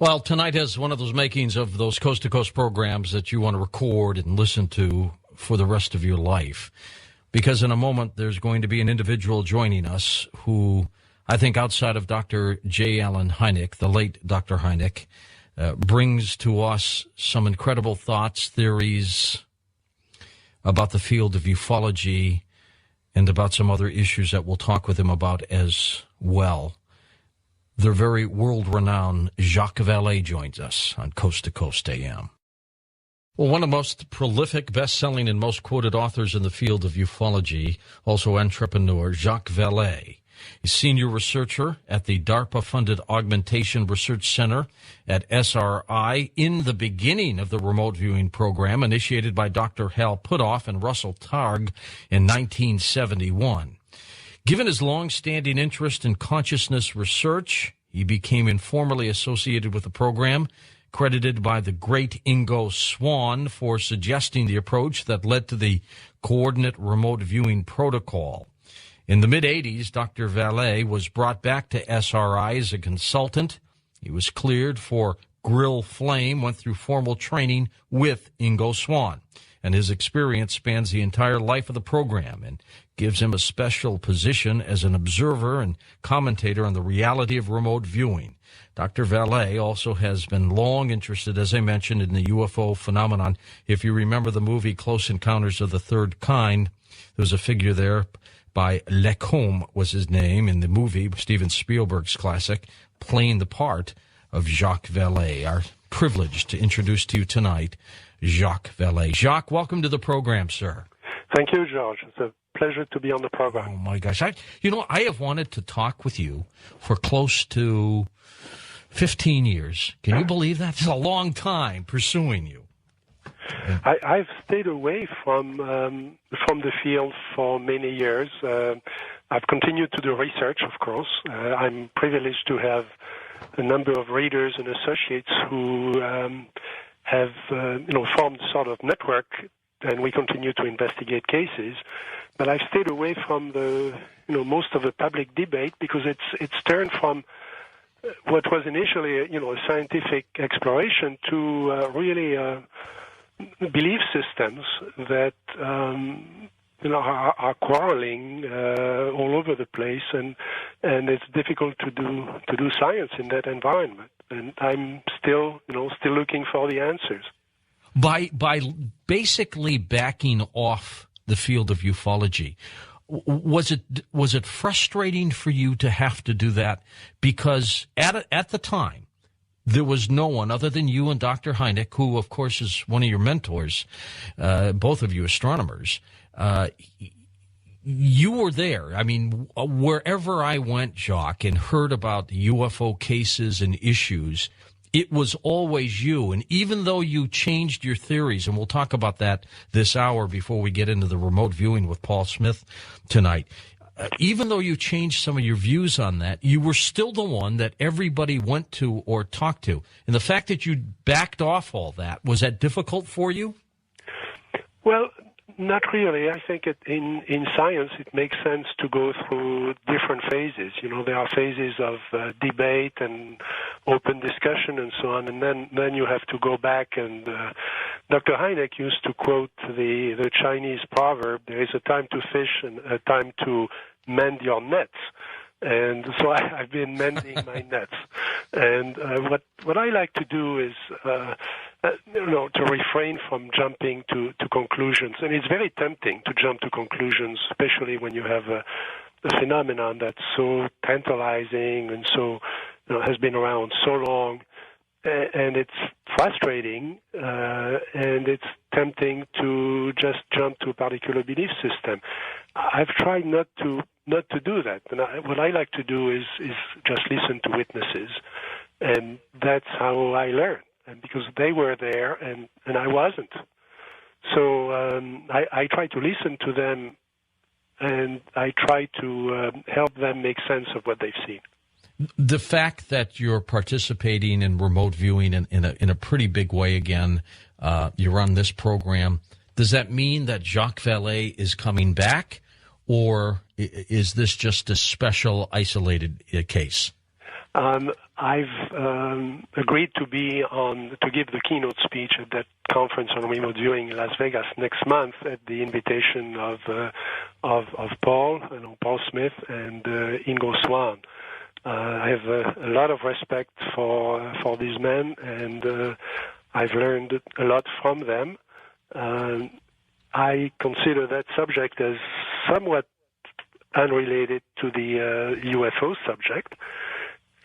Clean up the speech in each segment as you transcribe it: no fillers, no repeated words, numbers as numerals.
Well, tonight has one of those makings of those coast-to-coast programs that you want to record and listen to for the rest of your life. Because in a moment, there's going to be an individual joining us who, I think outside of Dr. J. Allen Hynek, the late Dr. Hynek, brings to us some incredible thoughts, theories about the field of ufology and about some other issues that we'll talk with him about as well. The very world-renowned Jacques Vallee joins us on Coast to Coast AM. Well, one of the most prolific, best-selling, and most quoted authors in the field of ufology, also entrepreneur, Jacques Vallee. He's senior researcher at the DARPA-funded Augmentation Research Center at SRI in the beginning of the remote viewing program initiated by Dr. Hal Puthoff and Russell Targ in 1971. Given his long-standing interest in consciousness research, he became informally associated with the program, credited by the great Ingo Swann for suggesting the approach that led to the coordinate remote viewing protocol. In the mid-'80s, Dr. Vallee was brought back to SRI as a consultant. He was cleared for Grill Flame, went through formal training with Ingo Swann, and his experience spans the entire life of the program and gives him a special position as an observer and commentator on the reality of remote viewing. Dr. Vallee also has been long interested, as I mentioned, in the UFO phenomenon. If you remember the movie Close Encounters of the Third Kind, there was a figure there by Lecombe was his name in the movie, Steven Spielberg's classic, playing the part of Jacques Vallee. Our privilege to introduce to you tonight Jacques Vallee. Jacques, welcome to the program, sir. Thank you, George. It's a pleasure to be on the program. Oh, my gosh. I have wanted to talk with you for close to 15 years. Can you believe that? It's a long time pursuing you. I've stayed away from the field for many years. I've continued to do research, of course. I'm privileged to have a number of readers and associates who have formed a sort of network, and we continue to investigate cases. But I've stayed away from the most of the public debate because it's turned from what was initially a scientific exploration to really belief systems that are quarreling all over the place, and it's difficult to do science in that environment. And I'm still looking for the answers. By basically backing off the field of ufology, was it frustrating for you to have to do that? Because at the time, there was no one other than you and Dr. Hynek, who, of course, is one of your mentors, both of you astronomers. You were there. I mean, wherever I went, Jacques, and heard about UFO cases and issues, it was always you. And even though you changed your theories, and we'll talk about that this hour before we get into the remote viewing with Paul Smith tonight, even though you changed some of your views on that, you were still the one that everybody went to or talked to. And the fact that you backed off all that, was that difficult for you? Well, not really. I think in science it makes sense to go through different phases. There are phases of debate and open discussion and so on, and then you have to go back. And Dr. Hynek used to quote the Chinese proverb, "There is a time to fish and a time to mend your nets." And so I've been mending my nets. And what I like to do is, to refrain from jumping to conclusions. And it's very tempting to jump to conclusions, especially when you have a phenomenon that's so tantalizing and so has been around so long. And it's frustrating, and it's tempting to just jump to a particular belief system. I've tried not to do that. And what I like to do is just listen to witnesses, and that's how I learn. And because they were there and I wasn't, so I try to listen to them, and I try to help them make sense of what they've seen. The fact that you're participating in remote viewing in a pretty big way again, you're on this program, does that mean that Jacques Vallee is coming back, or is this just a special, isolated case? I've agreed to give the keynote speech at that conference on remote viewing in Las Vegas next month at the invitation of Paul Smith and Ingo Swann. I have a lot of respect for these men, and I've learned a lot from them. I consider that subject as somewhat unrelated to the UFO subject,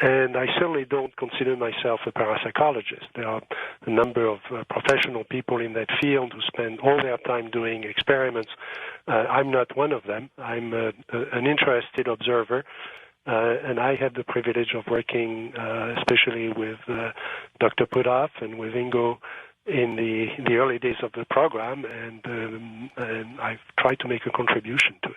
and I certainly don't consider myself a parapsychologist. There are a number of professional people in that field who spend all their time doing experiments. I'm not one of them. I'm an interested observer, and I had the privilege of working especially with Dr. Pudov and with Ingo in the early days of the program, and I've tried to make a contribution to it.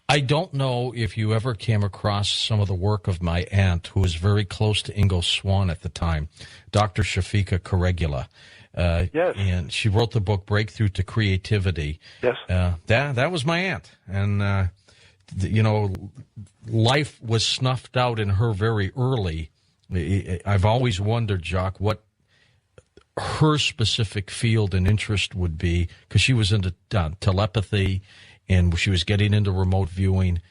I don't know if you ever came across some of the work of my aunt, who was very close to Ingo Swann at the time, Dr. Shafika Corregula. Yes. And she wrote the book Breakthrough to Creativity. Yes. That was my aunt. And, life was snuffed out in her very early. I've always wondered, Jacques, what her specific field and interest would be, because she was into telepathy, and she was getting into remote viewing.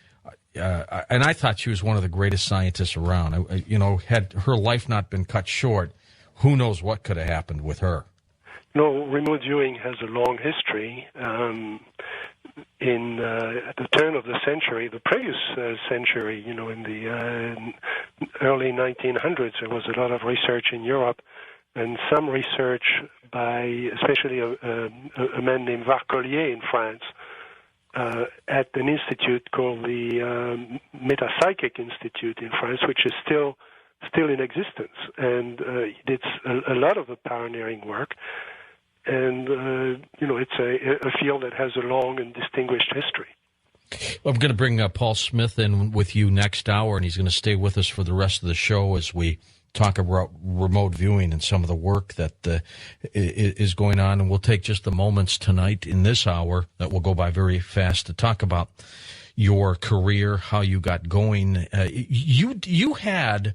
And I thought she was one of the greatest scientists around. Had her life not been cut short, who knows what could have happened with her. No, remote viewing has a long history. At the turn of the century, the previous century, in the early 1900s, there was a lot of research in Europe, and some research by especially a man named Varcollier in France, at an institute called the Metapsychic Institute in France, which is still in existence, and he did a lot of the pioneering work. And it's a field that has a long and distinguished history. I'm going to bring Paul Smith in with you next hour, and he's going to stay with us for the rest of the show as we talk about remote viewing and some of the work that is going on. And we'll take just the moments tonight in this hour that will go by very fast to talk about your career, how you got going. You had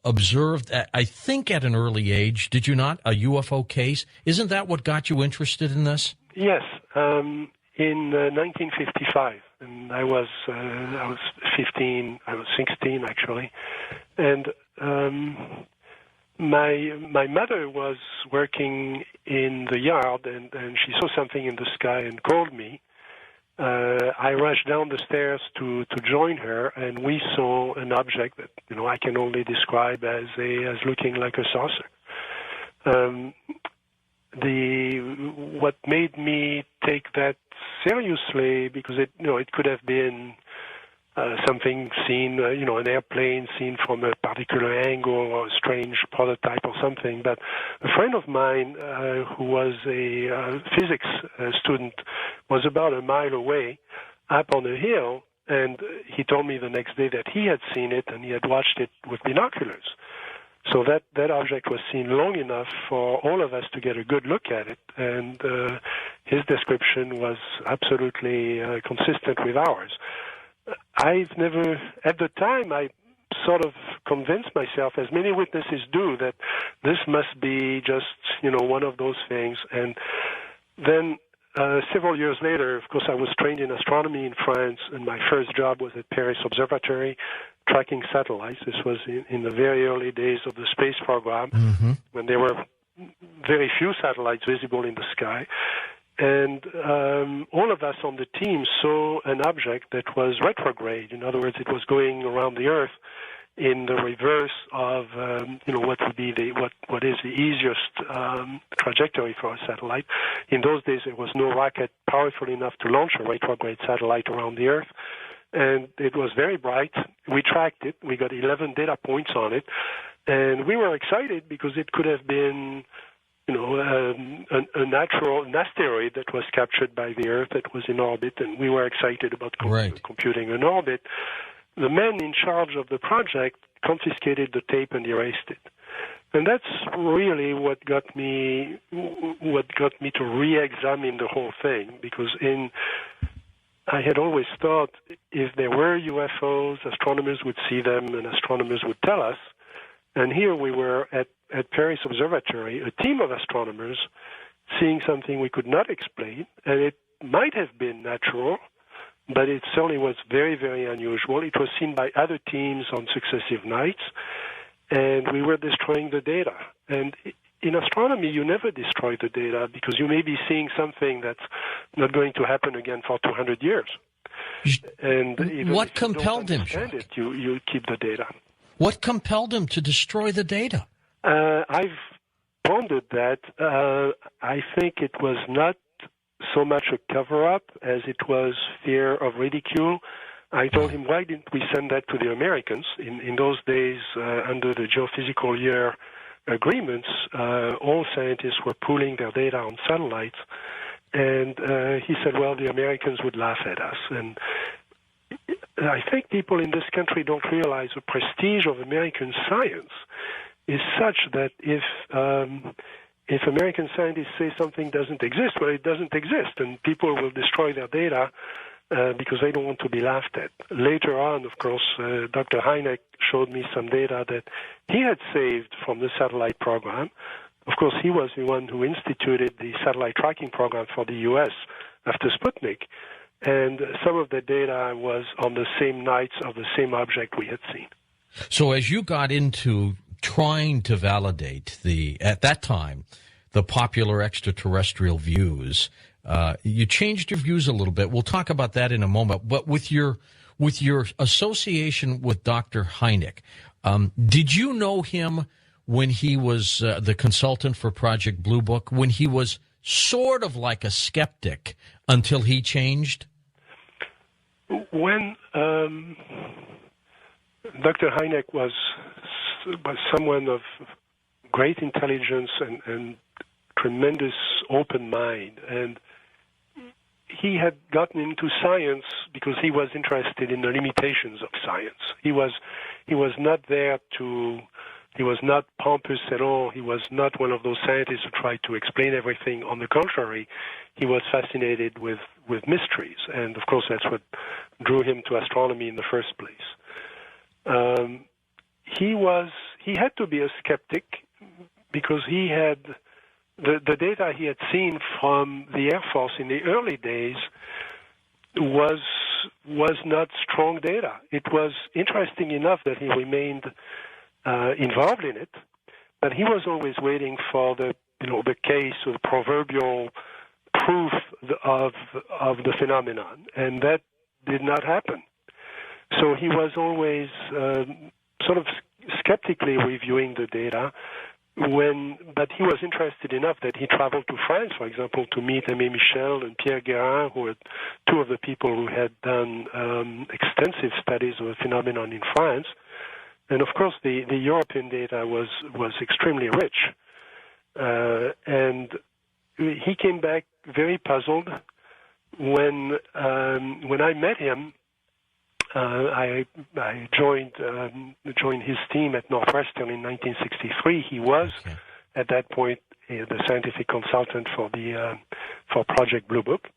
observed, I think at an early age, did you not, a UFO case? Isn't that what got you interested in this? Yes, in 1955, and I was 15. I was 16 actually, and my mother was working in the yard, and she saw something in the sky and called me. I rushed down the stairs to join her, and we saw an object that I can only describe as looking like a saucer. What made me take that seriously, because it could have been something seen, an airplane seen from a particular angle or a strange prototype or something. But a friend of mine who was a physics student was about a mile away up on a hill, and he told me the next day that he had seen it and he had watched it with binoculars. So that object was seen long enough for all of us to get a good look at it, and his description was absolutely consistent with ours. I've never, at the time, I sort of convinced myself, as many witnesses do, that this must be just, one of those things. And then several years later, of course, I was trained in astronomy in France, and my first job was at Paris Observatory, tracking satellites. This was in the very early days of the space program, when there were very few satellites visible in the sky. And all of us on the team saw an object that was retrograde. In other words, it was going around the Earth in the reverse of what would be what is the easiest trajectory for a satellite. In those days, there was no rocket powerful enough to launch a retrograde satellite around the Earth, and it was very bright. We tracked it. We got 11 data points on it, and we were excited because it could have been an asteroid that was captured by the Earth that was in orbit, and we were excited about computing an orbit. The man in charge of the project confiscated the tape and erased it. And that's really what got me to re-examine the whole thing, because in I had always thought if there were UFOs, astronomers would see them and astronomers would tell us. And here we were at Paris Observatory, a team of astronomers seeing something we could not explain, and it might have been natural, but it certainly was very, very unusual. It was seen by other teams on successive nights, and we were destroying the data. And in astronomy, you never destroy the data because you may be seeing something that's not going to happen again for 200 years. And even what if you compelled don't him, understand Jacques? it, you keep the data. What compelled him to destroy the data? I've pondered that. I think it was not so much a cover-up as it was fear of ridicule. I told him, why didn't we send that to the Americans? In those days, under the geophysical year agreements, all scientists were pooling their data on satellites. And he said, well, the Americans would laugh at us. And I think people in this country don't realize the prestige of American science is such that if American scientists say something doesn't exist, well, it doesn't exist, and people will destroy their data because they don't want to be laughed at. Later on, of course, Dr. Hynek showed me some data that he had saved from the satellite program. Of course, he was the one who instituted the satellite tracking program for the U.S. after Sputnik. And some of the data was on the same nights of the same object we had seen. So as you got into trying to validate at that time, the popular extraterrestrial views, you changed your views a little bit. We'll talk about that in a moment. But with your association with Dr. Hynek, did you know him when he was the consultant for Project Blue Book, when he was sort of like a skeptic until he changed? When Dr. Hynek was someone of great intelligence and tremendous open mind, and he had gotten into science because he was interested in the limitations of science. He was not there to. He was not pompous at all. He was not one of those scientists who tried to explain everything. On the contrary, he was fascinated with mysteries, and of course that's what drew him to astronomy in the first place. He had to be a skeptic because he had the data he had seen from the Air Force in the early days was not strong data. It was interesting enough that he remained involved in it, but he was always waiting for the case or the proverbial proof of the phenomenon, and that did not happen. So he was always sort of skeptically reviewing the data, but he was interested enough that he traveled to France, for example, to meet Aimé Michel and Pierre Guérin, who were two of the people who had done extensive studies of the phenomenon in France. And of course, the European data was extremely rich, and he came back very puzzled. When I met him, I joined his team at Northwestern in 1963. He was at that point the scientific consultant for Project Blue Book.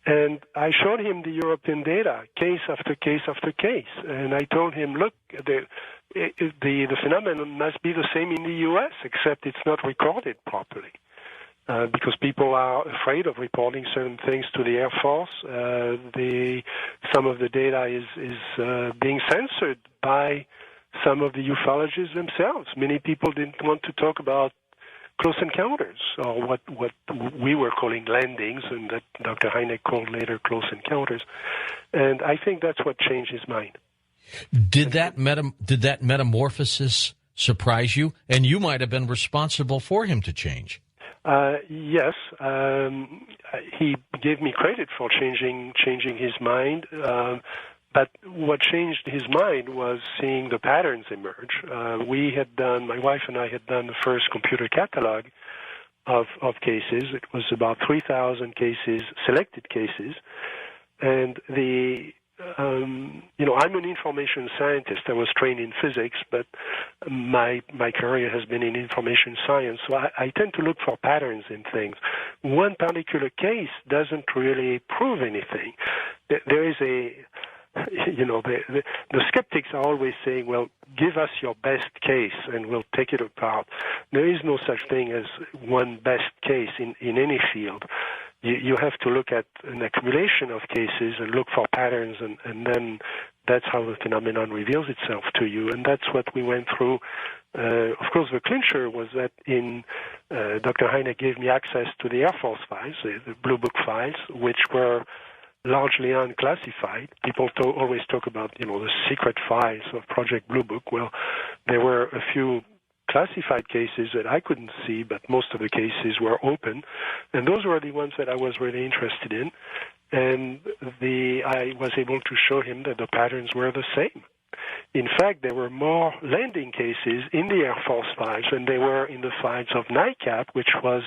And I showed him the European data, case after case after case. And I told him, look, the phenomenon must be the same in the U.S., except it's not recorded properly. Because people are afraid of reporting certain things to the Air Force. Some of the data is being censored by some of the ufologists themselves. Many people didn't want to talk about close encounters, or what we were calling landings, and that Dr. Hynek called later close encounters. And I think that's what changed his mind. Did that metamorphosis surprise you? And you might have been responsible for him to change. Yes. He gave me credit for changing his mind. But what changed his mind was seeing the patterns emerge. My wife and I had done the first computer catalog of cases. It was about 3,000 cases, selected cases. And I'm an information scientist. I was trained in physics, but my career has been in information science. So I tend to look for patterns in things. One particular case doesn't really prove anything. There is the skeptics are always saying, well, give us your best case and we'll take it apart. There is no such thing as one best case in any field. You have to look at an accumulation of cases and look for patterns, and then that's how the phenomenon reveals itself to you. And that's what we went through. Of course, the clincher was that Dr. Heine gave me access to the Air Force files, the Blue Book files, which were largely unclassified. People always talk about, the secret files of Project Blue Book. Well, there were a few classified cases that I couldn't see, but most of the cases were open, and those were the ones that I was really interested in. And I was able to show him that the patterns were the same. In fact, there were more landing cases in the Air Force files than there were in the files of NICAP, which was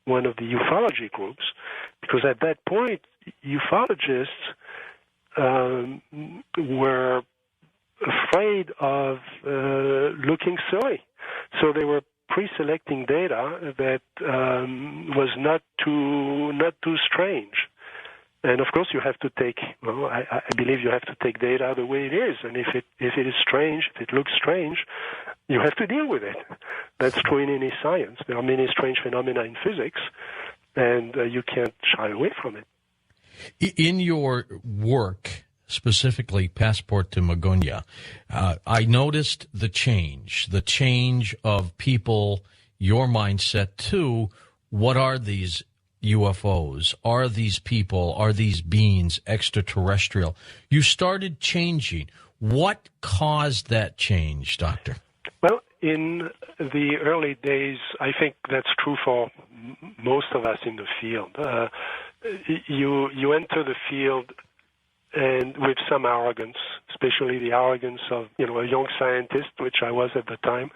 one of the ufology groups, because at that point, ufologists were afraid of looking silly. So they were pre-selecting data that was not too strange. And of course, you have to take. Well, I believe you have to take data the way it is. And if it is strange, if it looks strange, you have to deal with it. That's true in any science. There are many strange phenomena in physics, and you can't shy away from it. In your work, specifically Passport to Magonia, I noticed the change of people, your mindset too. What are these UFOs? Are these people, are these beings extraterrestrial? You started changing. What caused that change, Doctor? Well, in the early days, I think that's true for most of us in the field. You enter the field and with some arrogance, especially the arrogance of a young scientist, which I was at the time,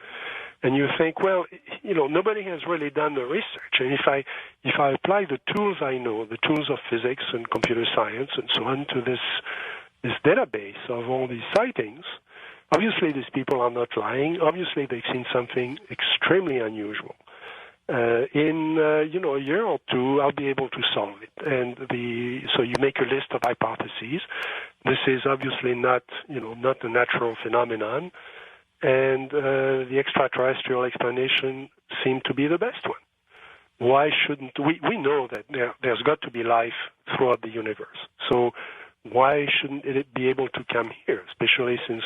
and you think, well, nobody has really done the research, and if I apply the tools I know, the tools of physics and computer science and so on, to this database of all these sightings, obviously these people are not lying. Obviously they've seen something extremely unusual. In a year or two, I'll be able to solve it. And so you make a list of hypotheses. This is obviously not a natural phenomenon, and the extraterrestrial explanation seemed to be the best one. Why shouldn't we know that there's got to be life throughout the universe? So why shouldn't it be able to come here, especially since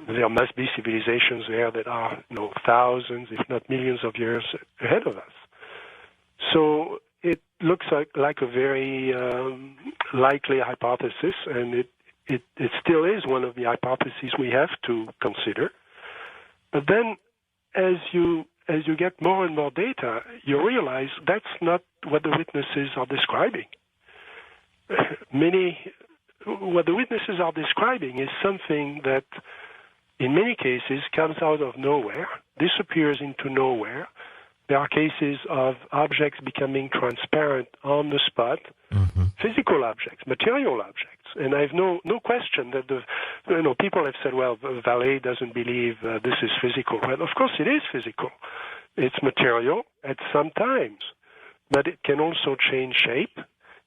there must be civilizations there that are thousands, if not millions of years ahead of us. So it looks like a very likely hypothesis, and it still is one of the hypotheses we have to consider. But then, as you get more and more data, you realize that's not what the witnesses are describing. What the witnesses are describing is something that, in many cases, comes out of nowhere, disappears into nowhere. There are cases of objects becoming transparent on the spot, physical objects, material objects. And I have no question that people have said, well, Vallee doesn't believe this is physical. Well, of course it is physical. It's material at some times, but it can also change shape.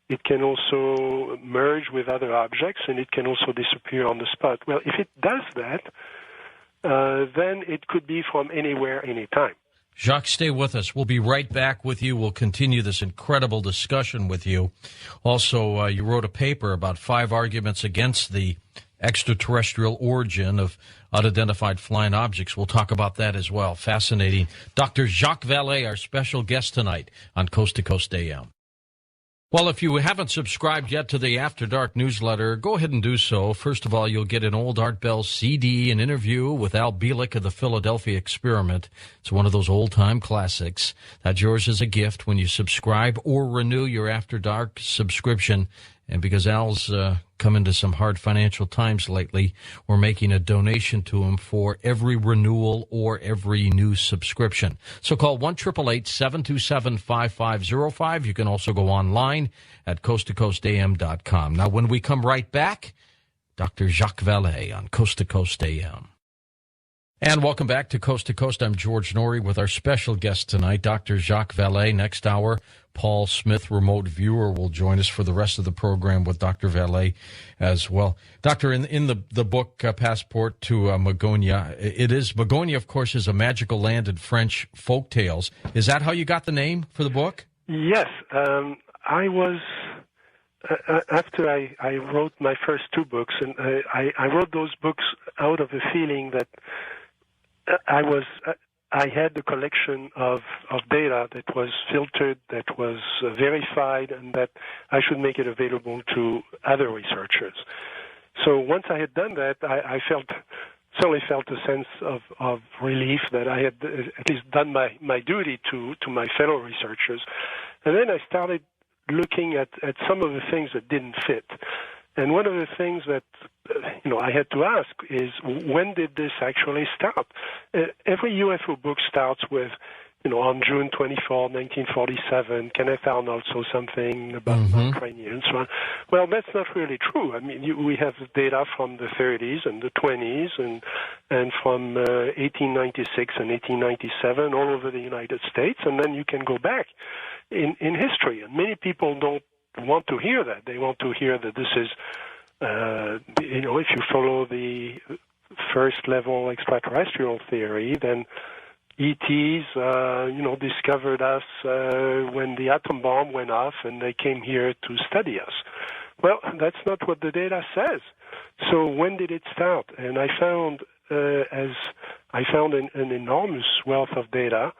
It can also merge with other objects, and it can also disappear on the spot. Well, if it does that, then it could be from anywhere, anytime. Jacques, stay with us. We'll be right back with you. We'll continue this incredible discussion with you. Also, you wrote a paper about 5 arguments against the extraterrestrial origin of unidentified flying objects. We'll talk about that as well. Fascinating. Dr. Jacques Vallee, our special guest tonight on Coast to Coast AM. Well, if you haven't subscribed yet to the After Dark newsletter, go ahead and do so. First of all, you'll get an old Art Bell CD, an interview with Al Bielek of the Philadelphia Experiment. It's one of those old-time classics. That's yours as a gift when you subscribe or renew your After Dark subscription. And because Al's come into some hard financial times lately, we're making a donation to him for every renewal or every new subscription. So call 1-888-727-5505. You can also go online at coasttocoastam.com. Now, when we come right back, Dr. Jacques Vallee on Coast to Coast AM. And welcome back to Coast to Coast. I'm George Norrie with our special guest tonight, Dr. Jacques Vallee. Next hour, Paul Smith, remote viewer, will join us for the rest of the program with Dr. Vallee as well. Doctor, in the book, Passport to Magonia, Magonia, of course, is a magical land in French folk tales. Is that how you got the name for the book? Yes. I was... after I wrote my first two books, and I wrote those books out of a feeling that I had the collection of data that was filtered, that was verified, and that I should make it available to other researchers. So once I had done that, I certainly felt a sense of relief that I had at least done my duty to my fellow researchers. And then I started looking at some of the things that didn't fit. And one of the things that I had to ask is, when did this actually start? Every UFO book starts with, on June 24, 1947, Kenneth Arnold saw something about Mount Rainier and so on. Well, that's not really true. I mean, we have data from the 30s and the 20s and from 1896 and 1897 all over the United States, and then you can go back in history. And many people don't want to hear that. They want to hear that this is, if you follow the first-level extraterrestrial theory, then ETs, discovered us when the atom bomb went off, and they came here to study us. Well, that's not what the data says. So when did it start? And I found, an enormous wealth of data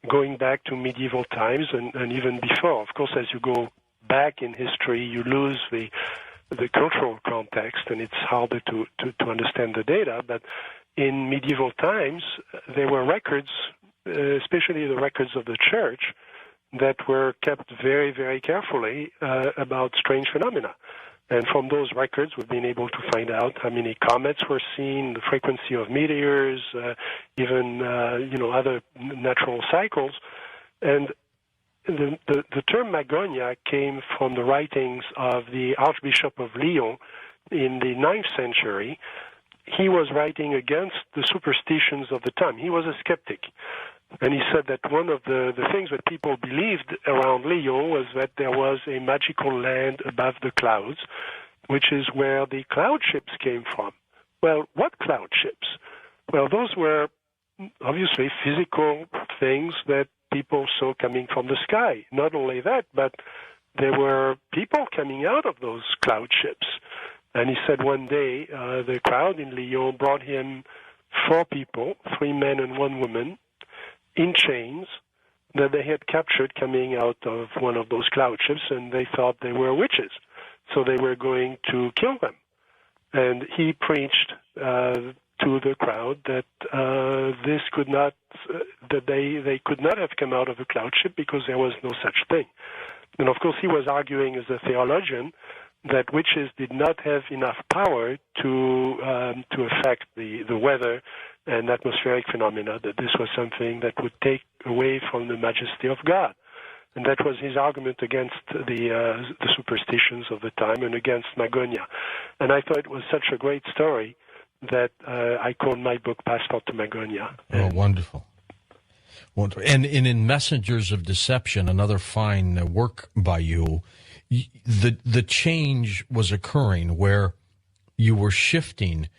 going back to medieval times and even before. Of course, as you go back in history, you lose the cultural context, and it's harder to understand the data. But in medieval times, there were records, especially the records of the church, that were kept very, very carefully about strange phenomena. And from those records, we've been able to find out how many comets were seen, the frequency of meteors, even other natural cycles. And the term Magonia came from the writings of the Archbishop of Lyon in the 9th century. He was writing against the superstitions of the time. He was a skeptic. And he said that one of the things that people believed around Lyon was that there was a magical land above the clouds, which is where the cloud ships came from. Well, what cloud ships? Well, those were obviously physical things that people saw coming from the sky. Not only that, but there were people coming out of those cloud ships. And he said one day the crowd in Lyon brought him 4 people, 3 men and 1 woman, in chains that they had captured coming out of one of those cloud ships, and they thought they were witches. So they were going to kill them. And he preached to the crowd that this could not, that they could not have come out of a cloud ship because there was no such thing. And of course he was arguing as a theologian that witches did not have enough power to affect the weather and atmospheric phenomena, that this was something that would take away from the majesty of God. And that was his argument against the superstitions of the time and against Magonia. And I thought it was such a great story that I called my book Passport to Magonia. Oh, wonderful. Wonderful. And in Messengers of Deception, another fine work by you, the change was occurring where you were shifting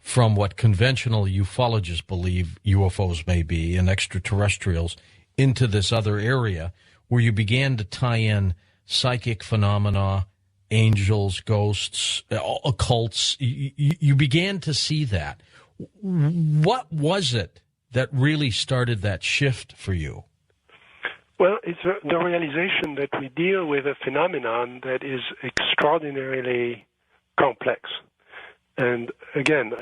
from what conventional ufologists believe UFOs may be and extraterrestrials into this other area where you began to tie in psychic phenomena, angels, ghosts, occults. You began to see that. What was it that really started that shift for you? Well, it's the realization that we deal with a phenomenon that is extraordinarily complex. And again,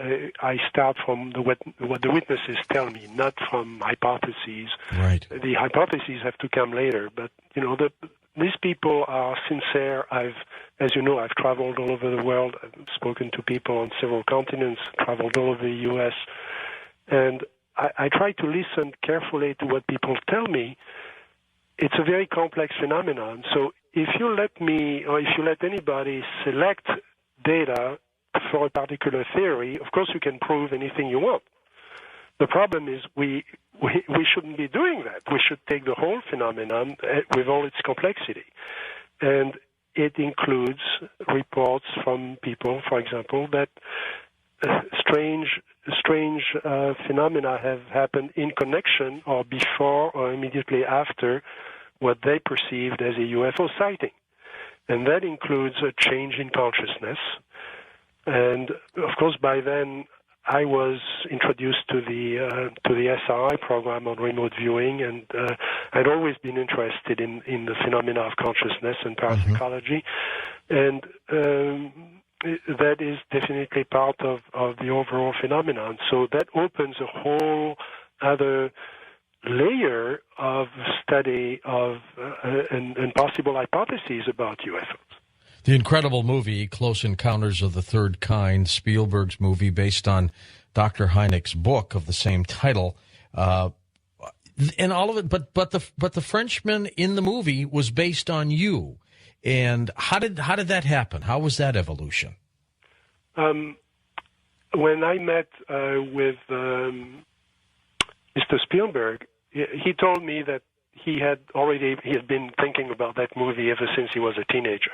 I start from what the witnesses tell me, not from hypotheses. Right. The hypotheses have to come later. But, these people are sincere. As you know, I've traveled all over the world. I've spoken to people on several continents, traveled all over the U.S. And I try to listen carefully to what people tell me. It's a very complex phenomenon. So if you let me, or if you let anybody select data for a particular theory, of course you can prove anything you want. The problem is we shouldn't be doing that. We should take the whole phenomenon with all its complexity. And it includes reports from people, for example, that strange phenomena have happened in connection or before or immediately after what they perceived as a UFO sighting. And that includes a change in consciousness. And, of course, by then, I was introduced to the SRI program on remote viewing, and I'd always been interested in the phenomena of consciousness and parapsychology, and that is definitely part of the overall phenomenon. So that opens a whole other layer of study of and possible hypotheses about UFOs. The incredible movie, Close Encounters of the Third Kind, Spielberg's movie based on Dr. Hynek's book of the same title, and all of it. But the Frenchman in the movie was based on you. And how did that happen? How was that evolution? When I met with Mr. Spielberg, he told me that he had been thinking about that movie ever since he was a teenager.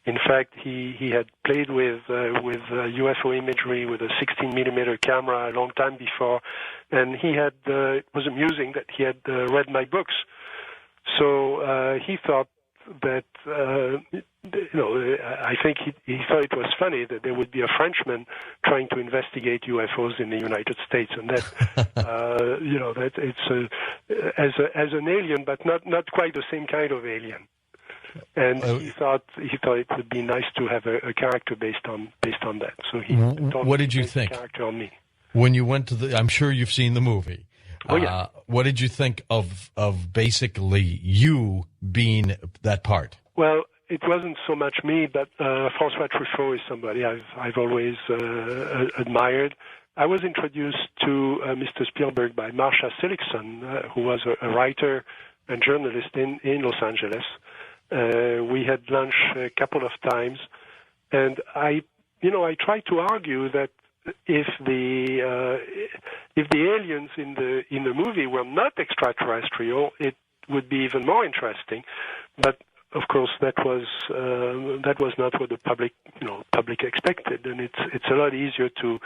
In fact, he had played with UFO imagery with a 16-millimeter camera a long time before, and it was amusing that he had read my books. So he thought that, I think he thought it was funny that there would be a Frenchman trying to investigate UFOs in the United States, and that, that it's as an alien, but not quite the same kind of alien. And he thought it would be nice to have a character based on that. So he told what did you think? Character on me. When you went to I'm sure you've seen the movie. Oh, yeah. What did you think of basically you being that part? Well, it wasn't so much me, but François Truffaut is somebody I've always admired. I was introduced to Mr. Spielberg by Marcia Seligson, who was a writer and journalist in Los Angeles. We had lunch a couple of times, and I tried to argue that if the aliens in the movie were not extraterrestrial, it would be even more interesting. But of course, that was not what the public expected, and it's a lot easier to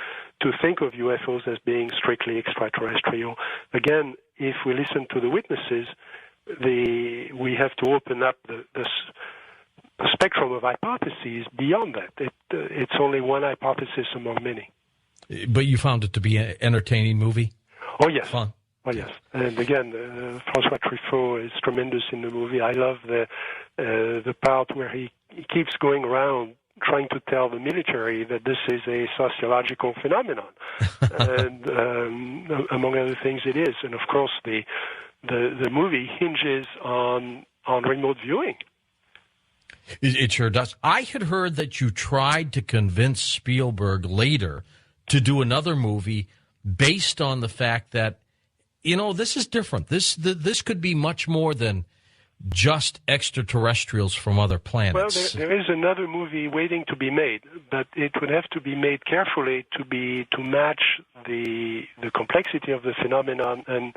think of UFOs as being strictly extraterrestrial. Again, if we listen to the witnesses, we have to open up the spectrum of hypotheses beyond that. It's only one hypothesis among many. But you found it to be an entertaining movie? Oh, yes. Fun? Oh, yes. And again, François Truffaut is tremendous in the movie. I love the part where he keeps going around trying to tell the military that this is a sociological phenomenon. And among other things it is. And of course, the movie hinges on remote viewing. It sure does. I had heard that you tried to convince Spielberg later to do another movie based on the fact that, this is different. This could be much more than just extraterrestrials from other planets. Well, there is another movie waiting to be made, but it would have to be made carefully to match the complexity of the phenomenon and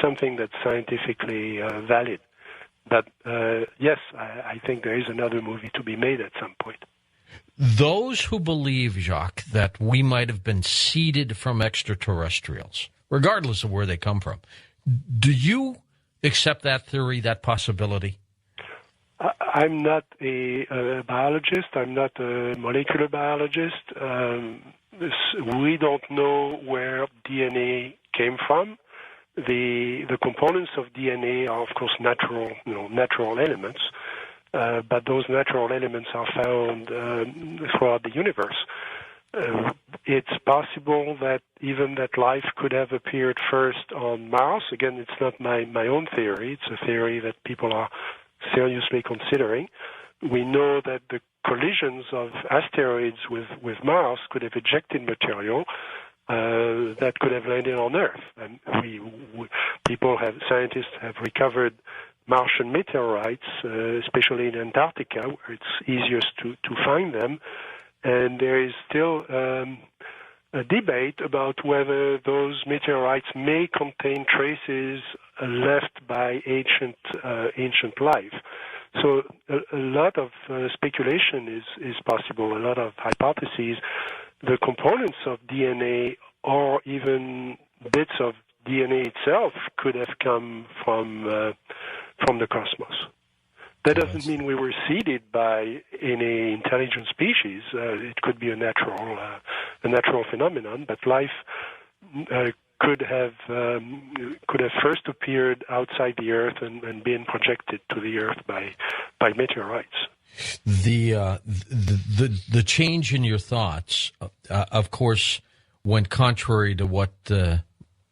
something that's scientifically valid. But yes, I think there is another movie to be made at some point. Those who believe, Jacques, that we might have been seeded from extraterrestrials, regardless of where they come from, do you accept that theory, that possibility? I'm not a biologist. I'm not a molecular biologist. We don't know where DNA came from. The components of DNA are, of course, natural elements. But those natural elements are found throughout the universe. It's possible that even that life could have appeared first on Mars. Again, it's not my own theory. It's a theory that people are seriously considering. We know that the collisions of asteroids with Mars could have ejected material that could have landed on Earth. And scientists have recovered Martian meteorites, especially in Antarctica, where it's easiest to find them. And there is still a debate about whether those meteorites may contain traces left by ancient life. So a lot of speculation is possible, a lot of hypotheses. The components of DNA or even bits of DNA itself could have come from the cosmos. That doesn't mean we were seeded by any intelligent species. It could be a natural phenomenon, but life could have first appeared outside the Earth and been projected to the Earth by meteorites. The change in your thoughts, of course, went contrary to what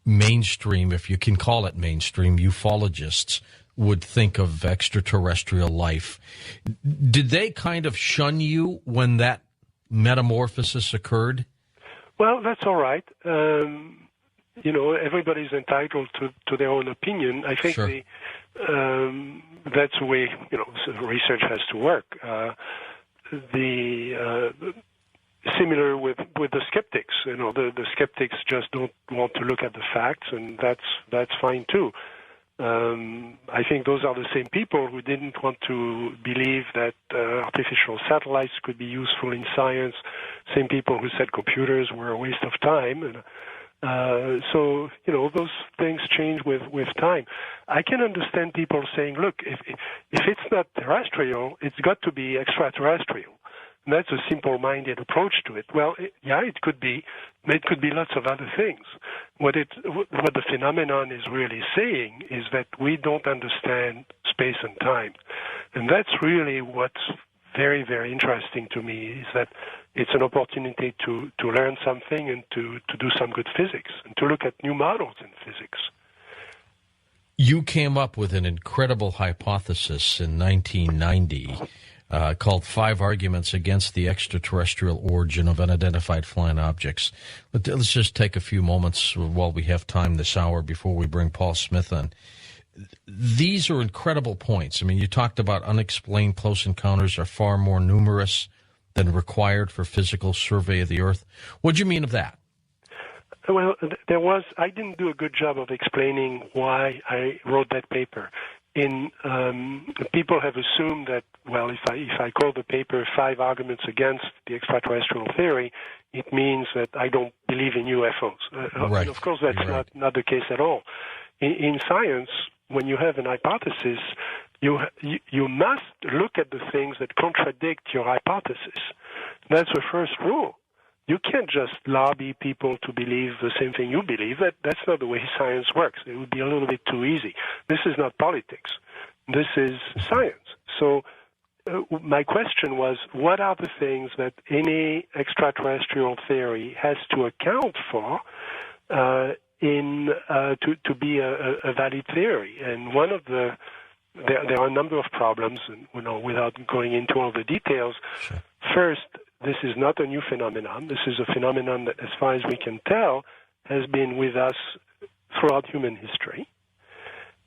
mainstream, if you can call it mainstream, ufologists would think of extraterrestrial life. Did they kind of shun you when that metamorphosis occured? Well, that's all right. Everybody's entitled to their own opinion. I think sure. That's the way research has to work. Similar with the skeptics. The skeptics just don't want to look at the facts, and that's fine too. I think those are the same people who didn't want to believe that artificial satellites could be useful in science, same people who said computers were a waste of time. And, so those things change with time. I can understand people saying, look, if it's not terrestrial, it's got to be extraterrestrial. And that's a simple-minded approach to it. Well, it could be. It could be lots of other things. What the phenomenon is really saying is that we don't understand space and time. And that's really what's very, very interesting to me, is that it's an opportunity to learn something and to do some good physics and to look at new models in physics. You came up with an incredible hypothesis in 1990 called 5 Arguments Against the Extraterrestrial Origin of Unidentified Flying Objects. Let's just take a few moments while we have time this hour before we bring Paul Smith on. These are incredible points. I mean, you talked about unexplained close encounters are far more numerous than required for physical survey of the Earth. What do you mean of that? Well, I didn't do a good job of explaining why I wrote that paper. People have assumed that, well, if I call the paper 5 Arguments Against the Extraterrestrial Theory, it means that I don't believe in UFOs. Right. Of course, that's right. not the case at all. In science, when you have an hypothesis, you must look at the things that contradict your hypothesis. That's the first rule. You can't just lobby people to believe the same thing you believe. That's not the way science works. It would be a little bit too easy. This is not politics. This is science. So my question was, what are the things that any extraterrestrial theory has to account for to be a valid theory? And one of there are a number of problems, and without going into all the details. Sure. First, this is not a new phenomenon. This is a phenomenon that, as far as we can tell, has been with us throughout human history.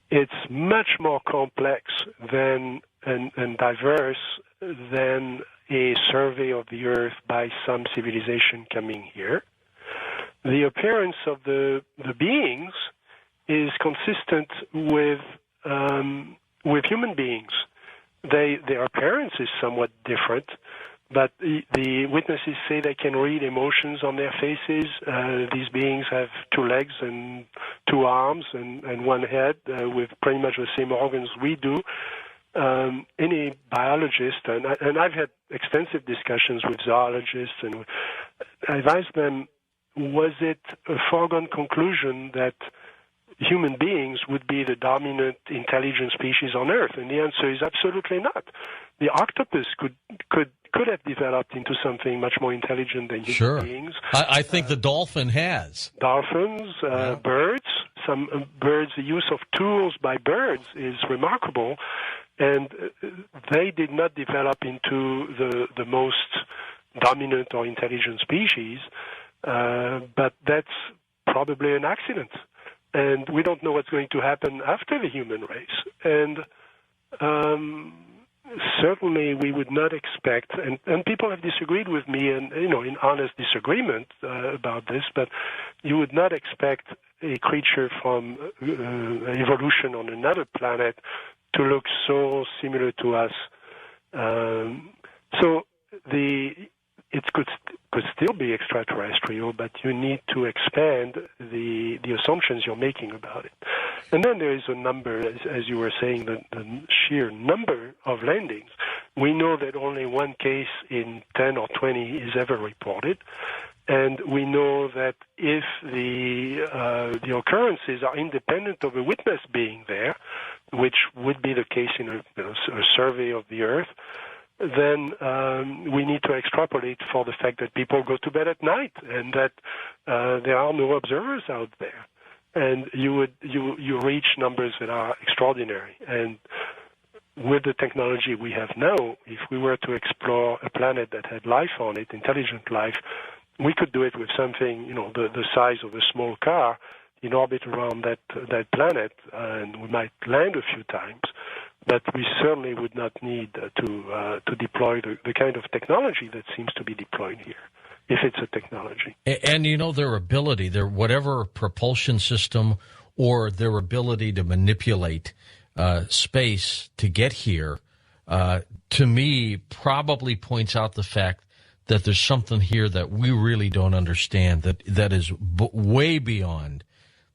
It's much more complex and diverse than a survey of the Earth by some civilization coming here. The appearance of the beings is consistent with human beings. Their appearance is somewhat different, but the witnesses say they can read emotions on their faces. These beings have 2 legs and 2 arms and 1 head with pretty much the same organs we do. Any biologist, and I've had extensive discussions with zoologists, and I've asked them, was it a foregone conclusion that human beings would be the dominant intelligent species on Earth? And the answer is absolutely not. The octopus could have developed into something much more intelligent than human beings. I think the dolphin has. Dolphins, birds. Some birds, the use of tools by birds is remarkable, and they did not develop into the most dominant or intelligent species, but that's probably an accident. And we don't know what's going to happen after the human race. And certainly we would not expect, and people have disagreed with me, and in honest disagreement about this, but you would not expect a creature from evolution on another planet to look so similar to us. It could still be extraterrestrial, but you need to expand the assumptions you're making about it. And then there is a number, as you were saying, the sheer number of landings. We know that only one case in 10 or 20 is ever reported. And we know that if the occurrences are independent of a witness being there, which would be the case in a survey of the Earth, then we need to extrapolate for the fact that people go to bed at night and that there are no observers out there, and you reach numbers that are extraordinary. And with the technology we have now, if we were to explore a planet that had life on it, intelligent life, we could do it with something the size of a small car in orbit around that planet, and we might land a few times. But we certainly would not need to deploy the kind of technology that seems to be deployed here, if it's a technology. And their ability, their whatever propulsion system or their ability to manipulate space to get here, to me, probably points out the fact that there's something here that we really don't understand, that is way beyond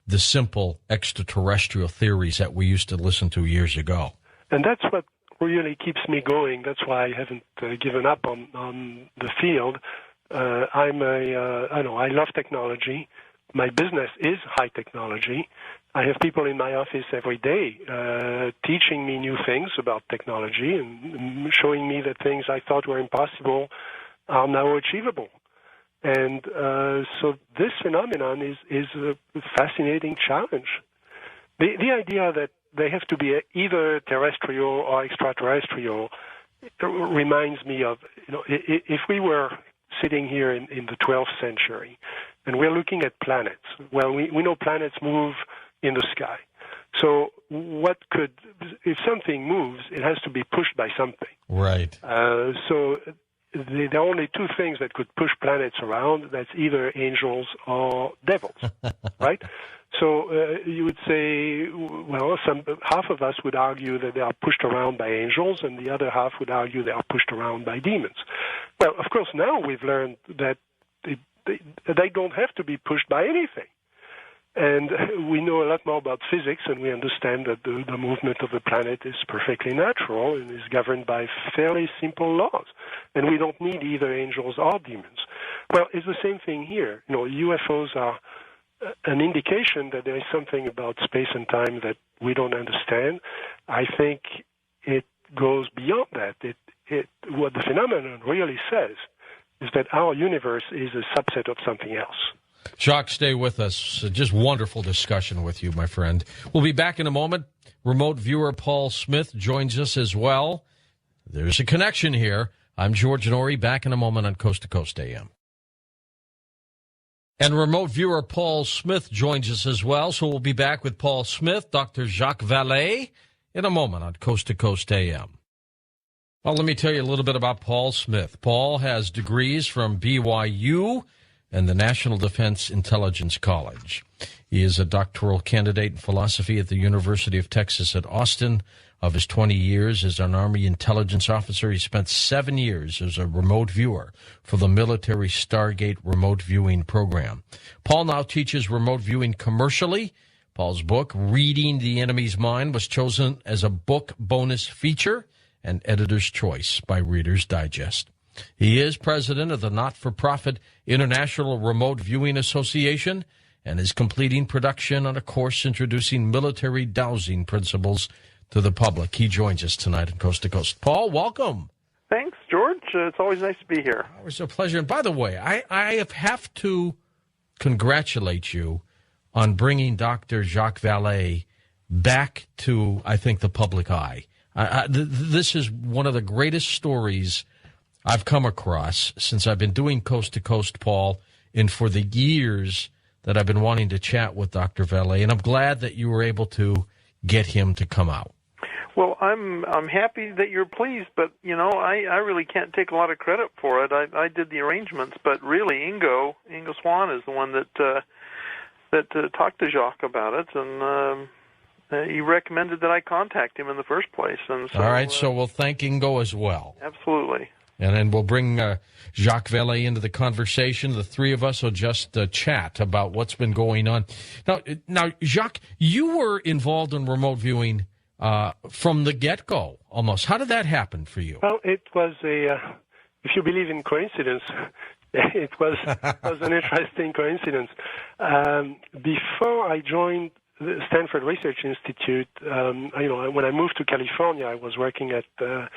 the simple extraterrestrial theories that we used to listen to years ago. And that's what really keeps me going. That's why I haven't given up on the field. I love technology. My business is high technology. I have people in my office every day teaching me new things about technology and showing me that things I thought were impossible are now achievable. And so this phenomenon is a fascinating challenge. The idea that they have to be either terrestrial or extraterrestrial reminds me of, if we were sitting here in the 12th century and we're looking at planets, well, we know planets move in the sky. So if something moves, it has to be pushed by something. Right. So there are only two things that could push planets around. That's either angels or devils, right? So you would say, well, half of us would argue that they are pushed around by angels, and the other half would argue they are pushed around by demons. Well, of course, now we've learned that they don't have to be pushed by anything. And we know a lot more about physics, and we understand that the movement of the planet is perfectly natural and is governed by fairly simple laws. And we don't need either angels or demons. Well, it's the same thing here. UFOs are an indication that there is something about space and time that we don't understand. I think it goes beyond that. What the phenomenon really says is that our universe is a subset of something else. Jacques, stay with us. Just wonderful discussion with you, my friend. We'll be back in a moment. Remote viewer Paul Smith joins us as well. There's a connection here. I'm George Norrie, back in a moment on Coast to Coast AM. And remote viewer Paul Smith joins us as well, so we'll be back with Paul Smith, Dr. Jacques Vallee, in a moment on Coast to Coast AM. Well, let me tell you a little bit about Paul Smith. Paul has degrees from BYU and the National Defense Intelligence College. He is a doctoral candidate in philosophy at the University of Texas at Austin. Of his 20 years as an Army intelligence officer, he spent 7 years as a remote viewer for the military Stargate remote viewing program. Paul now teaches remote viewing commercially. Paul's book, Reading the Enemy's Mind, was chosen as a book bonus feature and editor's choice by Reader's Digest. He is president of the not-for-profit International Remote Viewing Association and is completing production on a course introducing military dowsing principles to the public. He joins us tonight on Coast to Coast. Paul, welcome. Thanks, George. It's always nice to be here. It's a pleasure. And by the way, I have to congratulate you on bringing Dr. Jacques Vallee back to, I think, the public eye. This is one of the greatest stories I've come across since I've been doing Coast to Coast, Paul, and for the years that I've been wanting to chat with Dr. Vallee. And I'm glad that you were able to get him to come out. Well, I'm happy that you're pleased, but I really can't take a lot of credit for it. I did the arrangements, but really Ingo Swan is the one that talked to Jacques about it, and he recommended that I contact him in the first place. And so, all right, so we'll thank Ingo as well. Absolutely. And then we'll bring Jacques Vallee into the conversation. The three of us will just chat about what's been going on. Now, Jacques, you were involved in remote viewing from the get-go, almost. How did that happen for you? Well, it was if you believe in coincidence, it was an interesting coincidence. Before I joined the Stanford Research Institute, when I moved to California, I was working at the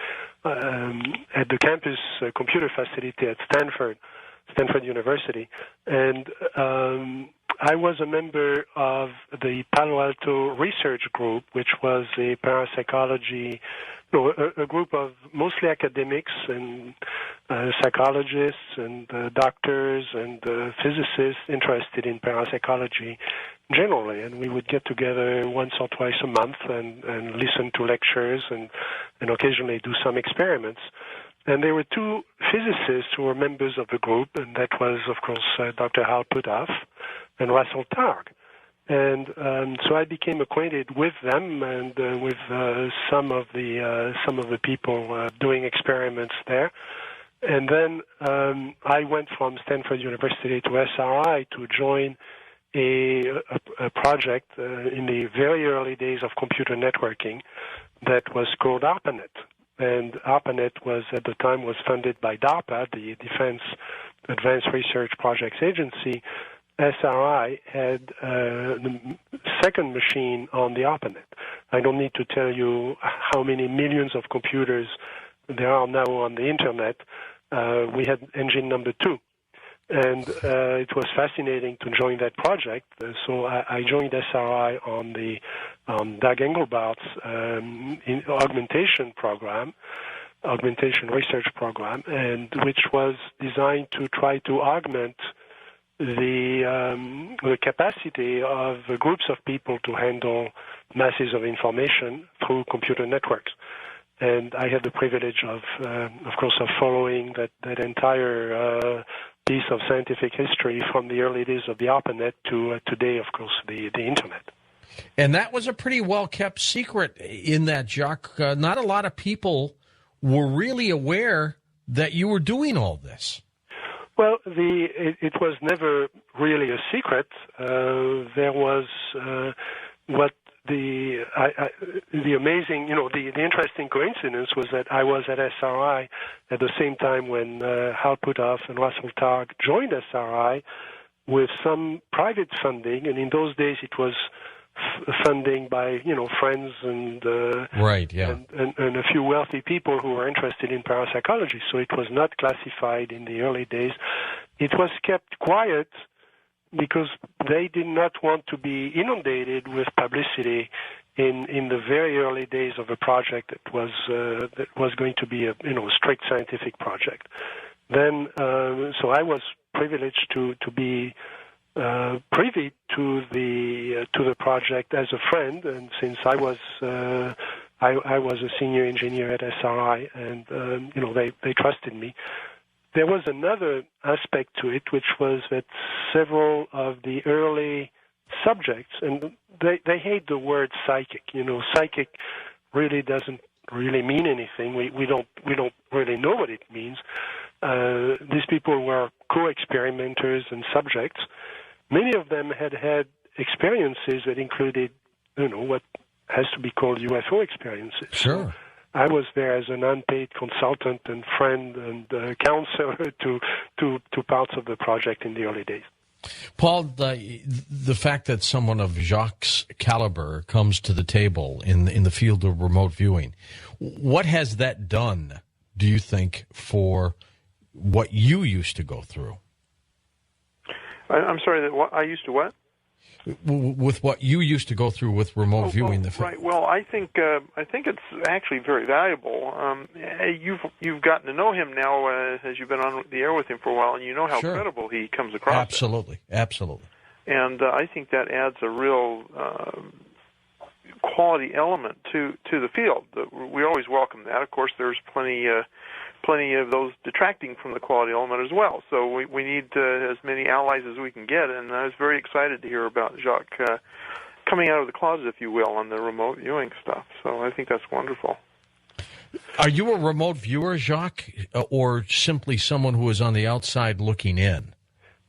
campus computer facility at Stanford University, and I was a member of the Palo Alto Research Group, which was a parapsychology, a group of mostly academics and psychologists and doctors and physicists interested in parapsychology generally. And we would get together once or twice a month and listen to lectures and occasionally do some experiments. And there were two physicists who were members of the group, and that was, of course, Dr. Hal Puthoff and Russell Targ. And so I became acquainted with them and with some of the people doing experiments there. And then I went from Stanford University to SRI to join a project in the very early days of computer networking that was called ARPANET. And ARPANET was, at the time, was funded by DARPA, the Defense Advanced Research Projects Agency. SRI had the second machine on the ARPANET. I don't need to tell you how many millions of computers there are now on the Internet. We had engine number 2. And it was fascinating to join that project. So I joined SRI on Doug Engelbart's augmentation research program, and which was designed to try to augment the capacity of groups of people to handle masses of information through computer networks. And I had the privilege of course, of following that entire piece of scientific history from the early days of the ARPANET to today, of course, the Internet. And that was a pretty well-kept secret in that, Jacques. Not a lot of people were really aware that you were doing all this. Well, it was never really a secret. There was the amazing, the interesting coincidence was that I was at SRI at the same time when Hal Puthoff and Russell Targ joined SRI with some private funding, and in those days it was funding by friends and right, yeah, and a few wealthy people who were interested in parapsychology. So it was not classified in the early days. It was kept quiet because they did not want to be inundated with publicity in the very early days of a project that was going to be a strict scientific project. Then, so I was privileged to be privy to the project as a friend, and since I was a senior engineer at SRI, and they trusted me. There was another aspect to it, which was that several of the early subjects, and they hate the word psychic. Psychic really doesn't really mean anything. We don't really know what it means. These people were co-experimenters and subjects. Many of them had experiences that included, what has to be called UFO experiences. Sure. I was there as an unpaid consultant and friend and counselor to parts of the project in the early days. Paul, the fact that someone of Jacques' caliber comes to the table in the field of remote viewing, what has that done, do you think, for what you used to go through? I'm sorry, I used to what? With what you used to go through with remote viewing. Right. Well, I think it's actually very valuable. You've gotten to know him now as you've been on the air with him for a while, and you know how credible he comes across. Absolutely. And I think that adds a real quality element to the field. We always welcome that. Of course, there's plenty of those detracting from the quality element as well. So we need as many allies as we can get, and I was very excited to hear about Jacques coming out of the closet, if you will, on the remote viewing stuff. So I think that's wonderful. Are you a remote viewer, Jacques, or simply someone who is on the outside looking in?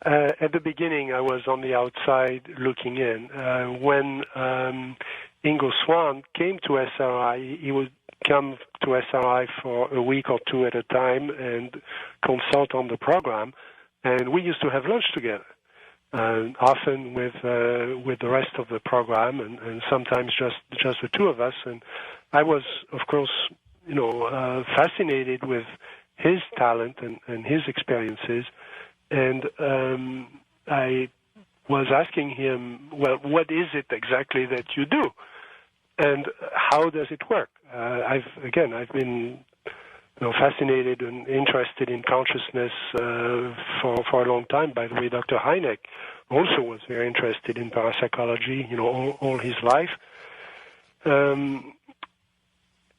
At the beginning, I was on the outside looking in. When Ingo Swann came to SRI, he would come to SRI for a week or two at a time and consult on the program, and we used to have lunch together, often with the rest of the program, and sometimes just the two of us. And I was, of course, fascinated with his talent and his experiences. And I was asking him, well, what is it exactly that you do? And how does it work? I've been fascinated and interested in consciousness for a long time. By the way, Dr. Hynek also was very interested in parapsychology, all his life.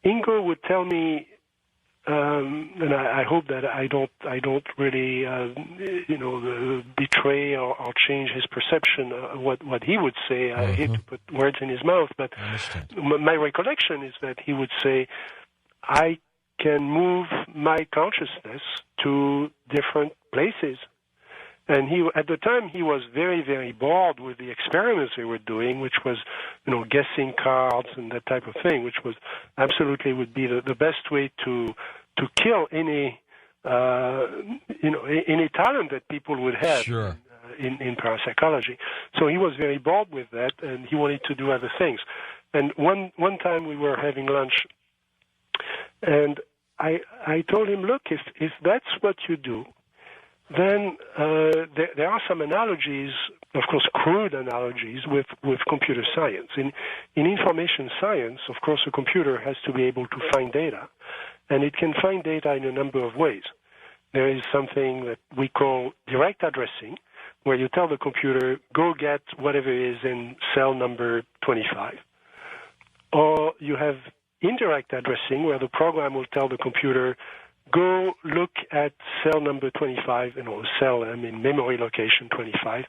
Ingo would tell me, and I hope that I don't really betray or change his perception what he would say. I hate to put words in his mouth, but my recollection is that he would say, I can move my consciousness to different places. And at the time, he was very, very bored with the experiments they were doing, which was, guessing cards and that type of thing, which was absolutely would be the best way to kill any talent that people would have in parapsychology. So he was very bored with that, and he wanted to do other things. And one time we were having lunch, and I told him, look, if that's what you do, then there are some analogies, of course, crude analogies with computer science. In information science, of course, a computer has to be able to find data, and it can find data in a number of ways. There is something that we call direct addressing, where you tell the computer, go get whatever is in cell number 25. Or you have indirect addressing, where the program will tell the computer, go look at cell number 25, memory location 25,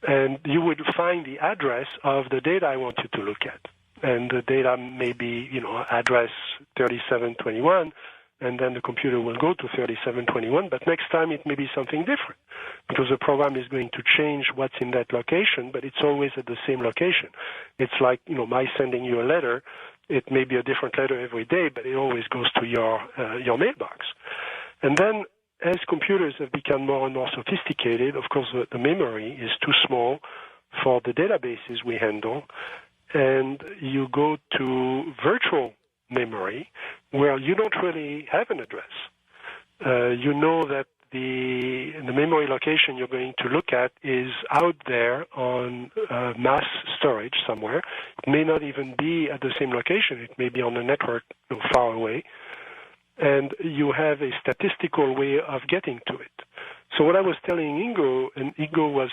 and you would find the address of the data I want you to look at. And the data may be, address 3721, and then the computer will go to 3721, but next time it may be something different, because the program is going to change what's in that location, but it's always at the same location. It's like, my sending you a letter. It may be a different letter every day, but it always goes to your mailbox. And then, as computers have become more and more sophisticated, of course, the memory is too small for the databases we handle, and you go to virtual memory, where you don't really have an address. You know that the memory location you're going to look at is out there on mass storage somewhere. It may not even be at the same location. It may be on a network far away. And you have a statistical way of getting to it. So what I was telling Ingo, and Ingo was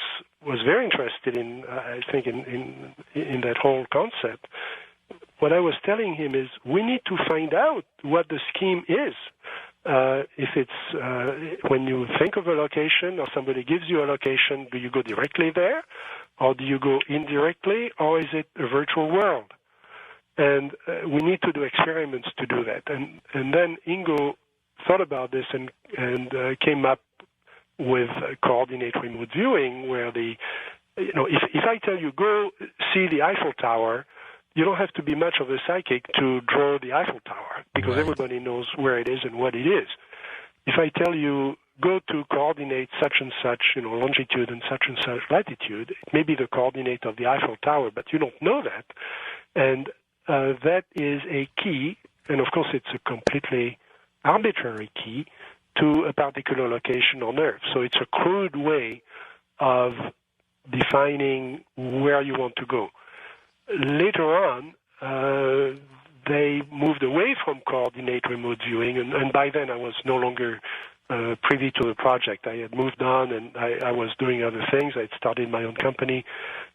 very interested in, I think, in that whole concept. What I was telling him is, we need to find out what the scheme is. If it's when you think of a location or somebody gives you a location, do you go directly there, or do you go indirectly, or is it a virtual world? And we need to do experiments to do that. And then Ingo thought about this and came up with coordinate remote viewing, where if I tell you, go see the Eiffel Tower, you don't have to be much of a psychic to draw the Eiffel Tower, because everybody knows where it is and what it is. If I tell you, go to coordinate such and such, longitude and such latitude, it may be the coordinate of the Eiffel Tower, but you don't know that. And that is a key, and of course it's a completely arbitrary key to a particular location on Earth. So it's a crude way of defining where you want to go. Later on, they moved away from coordinate remote viewing, and by then I was no longer privy to the project. I had moved on, and I was doing other things. I had started my own company,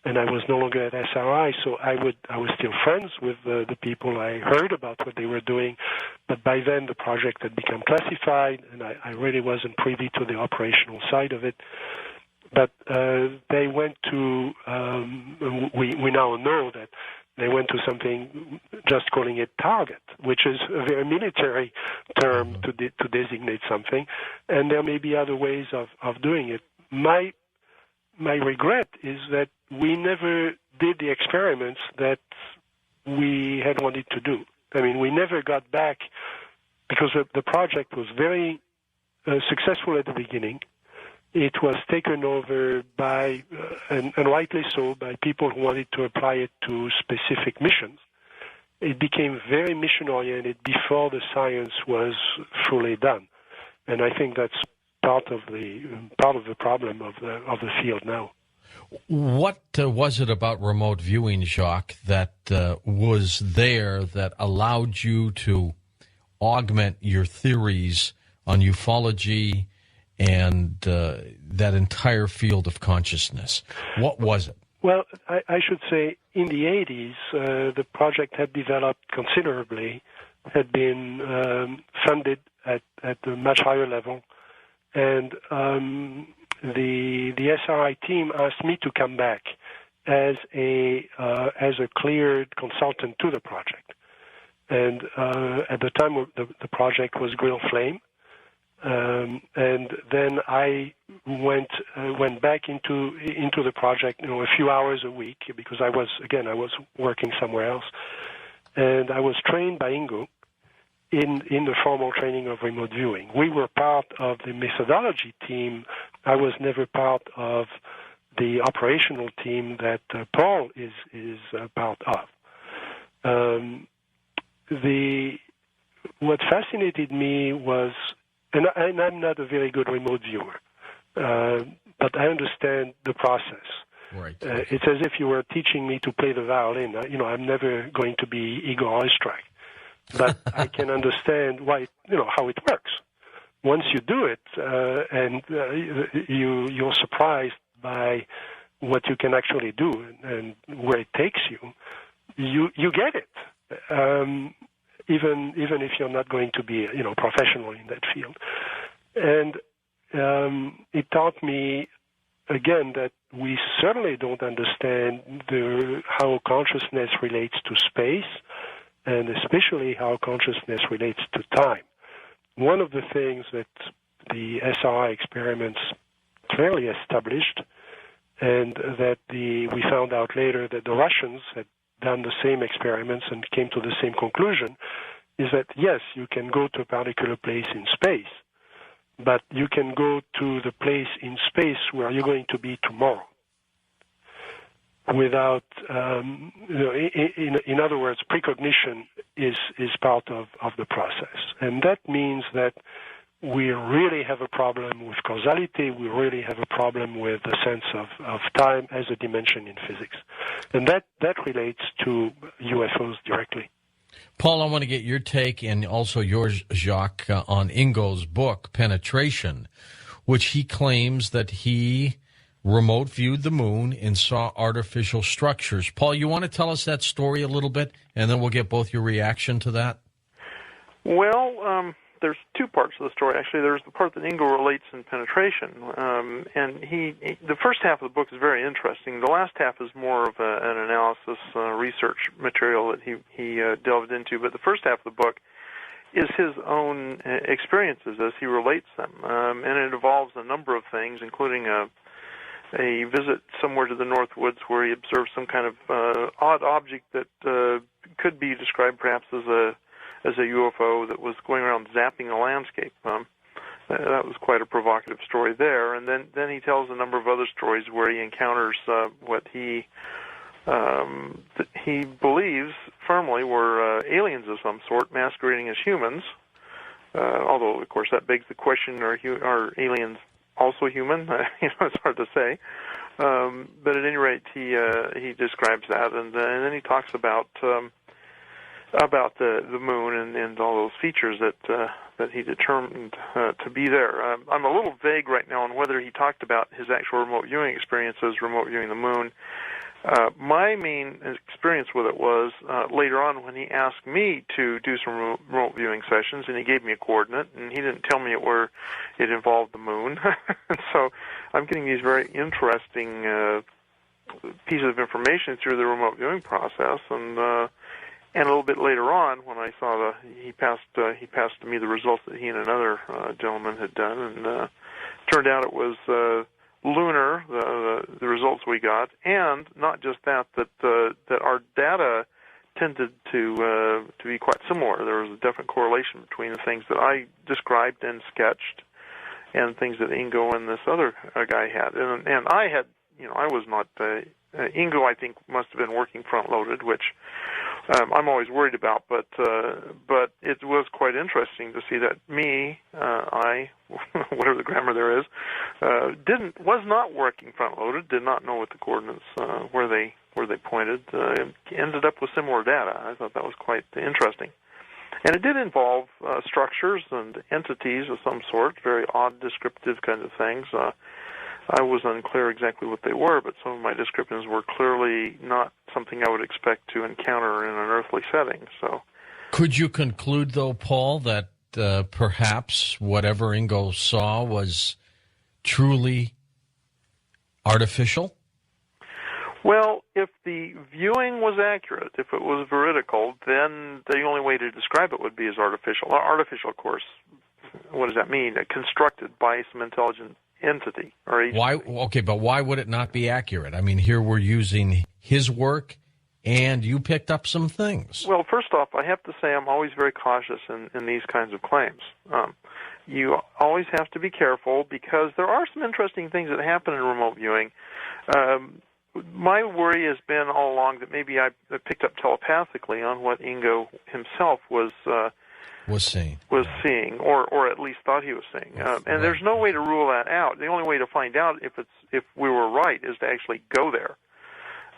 and I was no longer at SRI. So I was still friends with the people. I heard about what they were doing, but by then the project had become classified, and I really wasn't privy to the operational side of it. But they went to. We now know that they went to something, just calling it target, which is a very military term to designate something, and there may be other ways of doing it. My regret is that we never did the experiments that we had wanted to do. I mean, we never got back, because the project was very successful at the beginning. It was taken over by, and rightly so, by people who wanted to apply it to specific missions. It became very mission-oriented before the science was fully done, and I think that's part of the problem of the field now. What was it about remote viewing, Jacques, that was there that allowed you to augment your theories on ufology and that entire field of consciousness? What was it? Well, I should say in the 80s, the project had developed considerably, had been funded at a much higher level, and the SRI team asked me to come back as a cleared consultant to the project. And at the time, the project was Grill Flame. And then I went back into the project, a few hours a week, because I was working somewhere else, and I was trained by Ingo in the formal training of remote viewing. We were part of the methodology team. I was never part of the operational team that Paul is part of. What fascinated me was. And I'm not a very good remote viewer, but I understand the process. Right. It's as if you were teaching me to play the violin. I'm never going to be Igor Oistrakh, but I can understand how it works. Once you do it, and you're surprised by what you can actually do and where it takes you, you get it. Even if you're not going to be, professional in that field. And it taught me, again, that we certainly don't understand how consciousness relates to space, and especially how consciousness relates to time. One of the things that the SRI experiments clearly established, and that we found out later that the Russians had done the same experiments and came to the same conclusion, is that yes, you can go to a particular place in space, but you can go to the place in space where you're going to be tomorrow. Without, in other words, precognition is part of the process. And that means that we really have a problem with causality. We really have a problem with the sense of time as a dimension in physics. And that relates to UFOs directly. Paul, I want to get your take and also yours, Jacques, on Ingo's book, Penetration, which he claims that he remote viewed the moon and saw artificial structures. Paul, you want to tell us that story a little bit, and then we'll get both your reaction to that? Well, there's two parts of the story, actually. There's the part that Ingo relates in Penetration, and the first half of the book is very interesting. The last half is more of an analysis, research material that he delved into, but the first half of the book is his own experiences as he relates them, and it involves a number of things, including a visit somewhere to the North Woods where he observed some kind of odd object that could be described perhaps as a UFO that was going around zapping the landscape. That was quite a provocative story there. And then he tells a number of other stories where he encounters what he believes firmly were aliens of some sort masquerading as humans. Although, of course, that begs the question: are aliens also human? It's hard to say. But at any rate, he describes that, and then he talks about the moon and all those features that that he determined to be there. I'm a little vague right now on whether he talked about his actual remote viewing experiences, remote viewing the moon. My main experience with it was later on when he asked me to do some remote viewing sessions, and he gave me a coordinate, and he didn't tell me where it involved the moon. So I'm getting these very interesting pieces of information through the remote viewing process, and a little bit later on, when I saw he passed to me the results that he and another gentleman had done, and turned out it was lunar, the results we got, and not just that our data tended to be quite similar. There was a definite correlation between the things that I described and sketched and things that Ingo and this other guy had. And I had, I was not, Ingo I think must have been working front-loaded, which I'm always worried about, but it was quite interesting to see that I, whatever the grammar there is, was not working front-loaded, did not know what the coordinates where they pointed, ended up with similar data. I thought that was quite interesting, and it did involve structures and entities of some sort, very odd descriptive kinds of things. I was unclear exactly what they were, but some of my descriptions were clearly not something I would expect to encounter in an earthly setting. So, could you conclude, though, Paul, that perhaps whatever Ingo saw was truly artificial? Well, if the viewing was accurate, if it was veridical, then the only way to describe it would be as artificial. Artificial, of course, what does that mean? Constructed by some intelligent entity or agency. Why? Okay, but why would it not be accurate? I mean, here we're using his work, and you picked up some things. Well, first off, I have to say I'm always very cautious in these kinds of claims. You always have to be careful because there are some interesting things that happen in remote viewing. My worry has been all along that maybe I picked up telepathically on what Ingo himself was seeing, or at least thought he was seeing. And there's no way to rule that out. The only way to find out if we were right is to actually go there.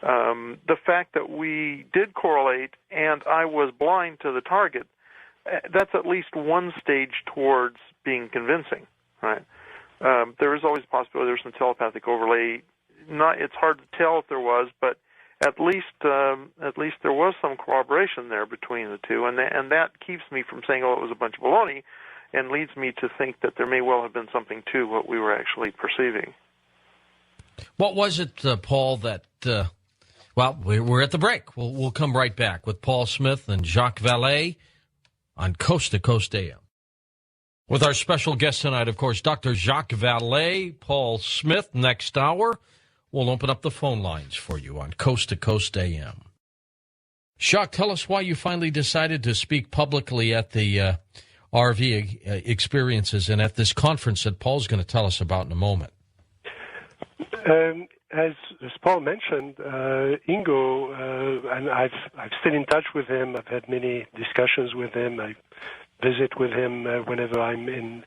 The fact that we did correlate and I was blind to the target, that's at least one stage towards being convincing, right? There is always a possibility there's some telepathic overlay. It's hard to tell if there was, but at least there was some corroboration there between the two, and that keeps me from saying, oh, it was a bunch of baloney, and leads me to think that there may well have been something to what we were actually perceiving. What was it, Paul, that, well, we're at the break. We'll come right back with Paul Smith and Jacques Vallee on Coast to Coast AM. With our special guest tonight, of course, Dr. Jacques Vallee, Paul Smith, next hour. We'll open up the phone lines for you on Coast to Coast AM. Jacques, tell us why you finally decided to speak publicly at the RV experiences and at this conference that Paul's going to tell us about in a moment. As Paul mentioned, Ingo, and I've still in touch with him. I've had many discussions with him. I visit with him whenever I'm in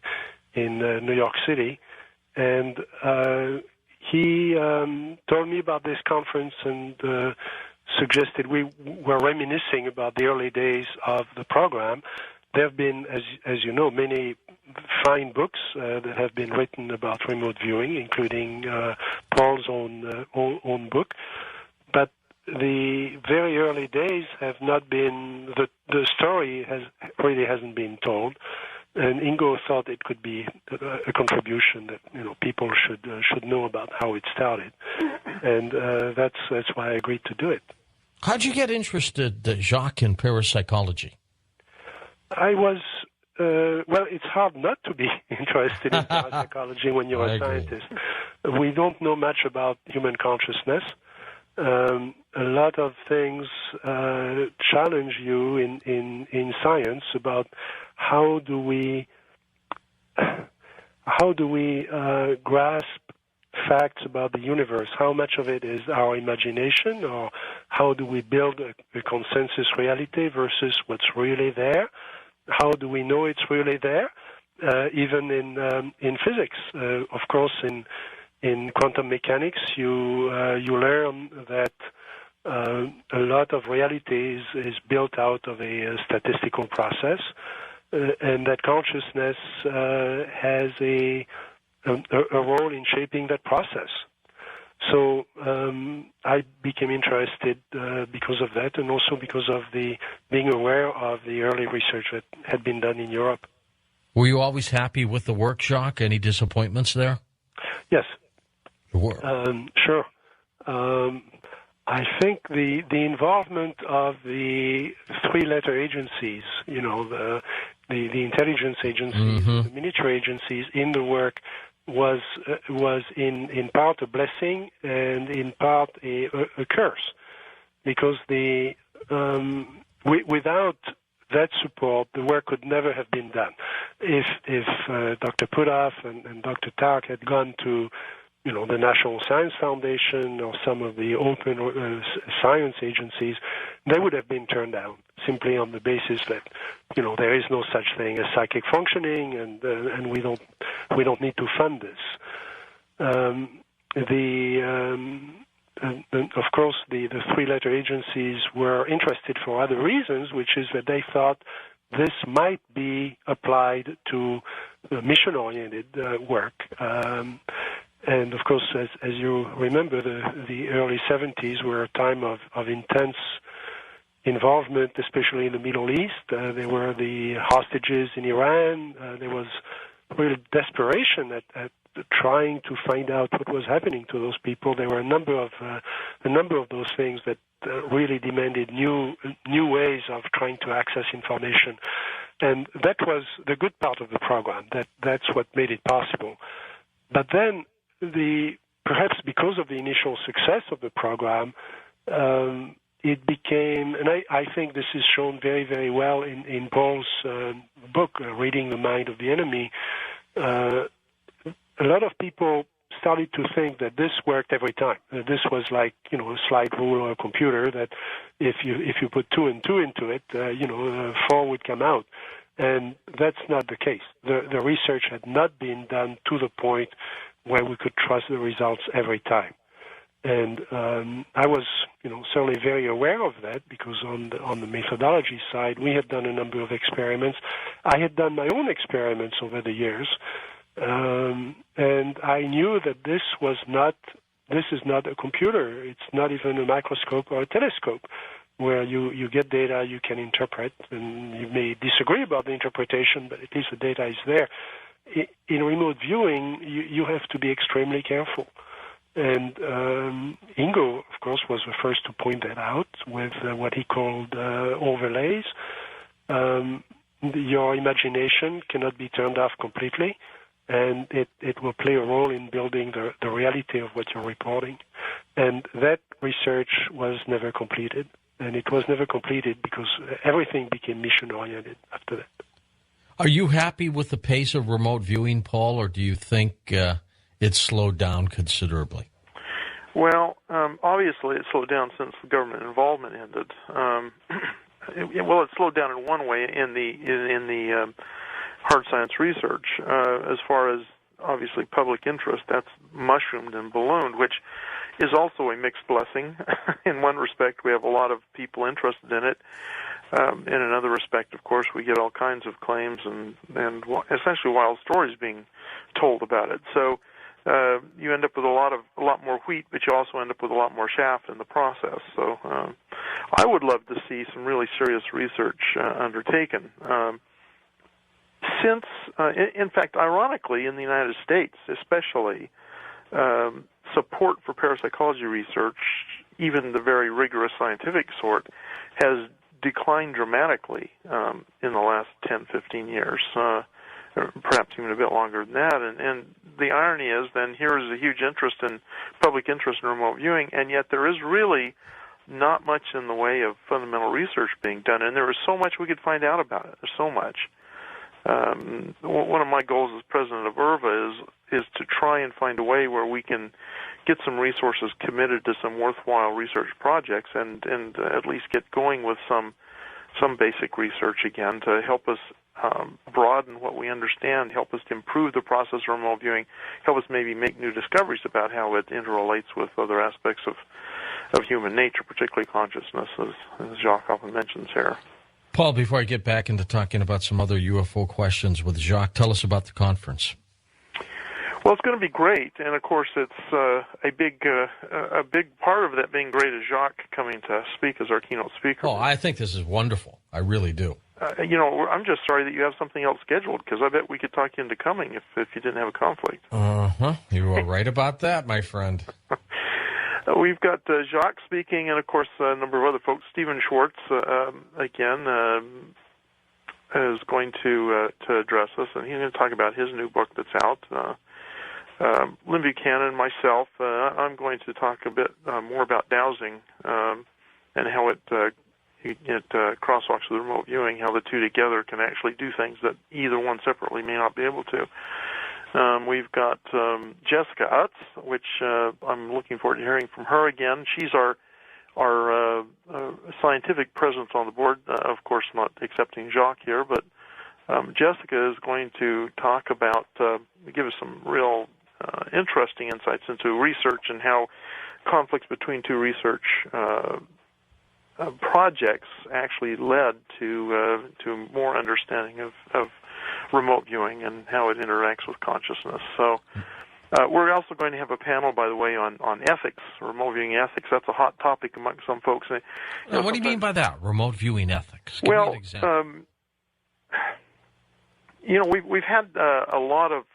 New York City, and he told me about this conference and suggested we were reminiscing about the early days of the program. There have been, as you know, many fine books that have been written about remote viewing, including Paul's own book. But the very early days have not been, the story really hasn't been told. And Ingo thought it could be a contribution that people should know about how it started, and that's why I agreed to do it. How'd you get interested, Jacques, in parapsychology? I was well. It's hard not to be interested in parapsychology when you're a scientist. We don't know much about human consciousness. A lot of things challenge you in science about how do we grasp facts about the universe? How much of it is our imagination, or how do we build a consensus reality versus what's really there? How do we know it's really there? Even in physics, of course, in quantum mechanics, you learn that a lot of reality is built out of a statistical process. and that consciousness has a role in shaping that process. So I became interested because of that, and also because of being aware of the early research that had been done in Europe. Were you always happy with the work, Jacques? Any disappointments there? Yes. Sure. I think the involvement of the three-letter agencies, the intelligence agencies, the military agencies in the work was in part a blessing and in part a curse, because without that support, the work could never have been done. If Dr. Puthoff and Dr. Tark had gone to the National Science Foundation or some of the open science agencies, they would have been turned down simply on the basis that there is no such thing as psychic functioning, and we don't need to fund this. Of course, the three-letter agencies were interested for other reasons, which is that they thought this might be applied to mission-oriented work. And of course, as you remember, the early 70s were a time of intense involvement, especially in the Middle East. There were the hostages in Iran. There was real desperation at trying to find out what was happening to those people. There were a number of those things that really demanded new ways of trying to access information, and that was the good part of the program. That's what made it possible. But then, perhaps because of the initial success of the program, it became, and I think this is shown very, very well in Paul's book, Reading the Mind of the Enemy. A lot of people started to think that this worked every time. That this was like, a slide rule on a computer, that if you put 2 and 2 into it, 4 would come out. And that's not the case. The research had not been done to the point where we could trust the results every time. And I was, certainly very aware of that, because on the methodology side, we had done a number of experiments. I had done my own experiments over the years, and I knew that this is not a computer. It's not even a microscope or a telescope, where you get data you can interpret, and you may disagree about the interpretation, but at least the data is there. In remote viewing, you have to be extremely careful. And Ingo, of course, was the first to point that out with what he called overlays. Your imagination cannot be turned off completely, and it will play a role in building the reality of what you're reporting. And that research was never completed. And it was never completed because everything became mission-oriented after that. Are you happy with the pace of remote viewing, Paul, or do you think it's slowed down considerably? Well, obviously it slowed down since the government involvement ended. It slowed down in one way in the hard science research. As far as obviously public interest, that's mushroomed and ballooned, which is also a mixed blessing. In one respect, we have a lot of people interested in it. In another respect, of course, we get all kinds of claims and essentially wild stories being told about it. So you end up with a lot more wheat, but you also end up with a lot more chaff in the process. So I would love to see some really serious research undertaken. Since, in fact, ironically, in the United States especially, support for parapsychology research, even the very rigorous scientific sort, has declined dramatically in the last 10, 15 years, perhaps even a bit longer than that. And the irony is, then, here is a huge interest in public interest in remote viewing, and yet there is really not much in the way of fundamental research being done, and there is so much we could find out about it. There's so much. One of my goals as president of IRVA is to try and find a way where we can get some resources committed to some worthwhile research projects and at least get going with some basic research again to help us broaden what we understand, help us to improve the process of remote viewing, help us maybe make new discoveries about how it interrelates with other aspects of human nature, particularly consciousness, as Jacques often mentions here. Paul, before I get back into talking about some other UFO questions with Jacques, tell us about the conference. Well, it's going to be great, and of course, it's a big part of that being great is Jacques coming to speak as our keynote speaker. Oh, I think this is wonderful. I really do. I'm just sorry that you have something else scheduled, because I bet we could talk you into coming if you didn't have a conflict. You are right about that, my friend. We've got Jacques speaking, and of course a number of other folks. Stephen Schwartz, again, is going to address us, and he's going to talk about his new book that's out. Lynn Buchanan, myself, I'm going to talk a bit more about dowsing and how it crosswalks with remote viewing, how the two together can actually do things that either one separately may not be able to. We've got Jessica Utz, which I'm looking forward to hearing from her again. She's our scientific presence on the board, of course not accepting Jacques here, but Jessica is going to talk about, give us some real interesting insights into research and how conflicts between two research projects actually led to more understanding of remote viewing and how it interacts with consciousness. So we're also going to have a panel, by the way, on ethics, remote viewing ethics. That's a hot topic among some folks. What do you mean by that, remote viewing ethics? Give me an example. We've had a lot of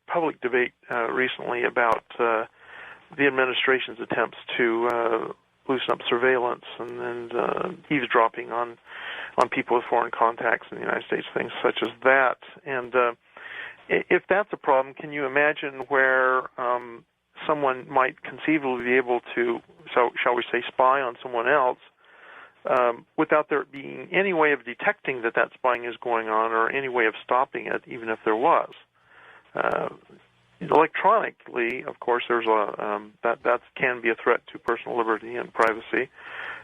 public debate recently about the administration's attempts to loosen up surveillance and eavesdropping on people with foreign contacts in the United States, things such as that. And if that's a problem, can you imagine where someone might conceivably be able to, shall we say, spy on someone else without there being any way of detecting that spying is going on or any way of stopping it, even if there was? Electronically, of course, there's that can be a threat to personal liberty and privacy.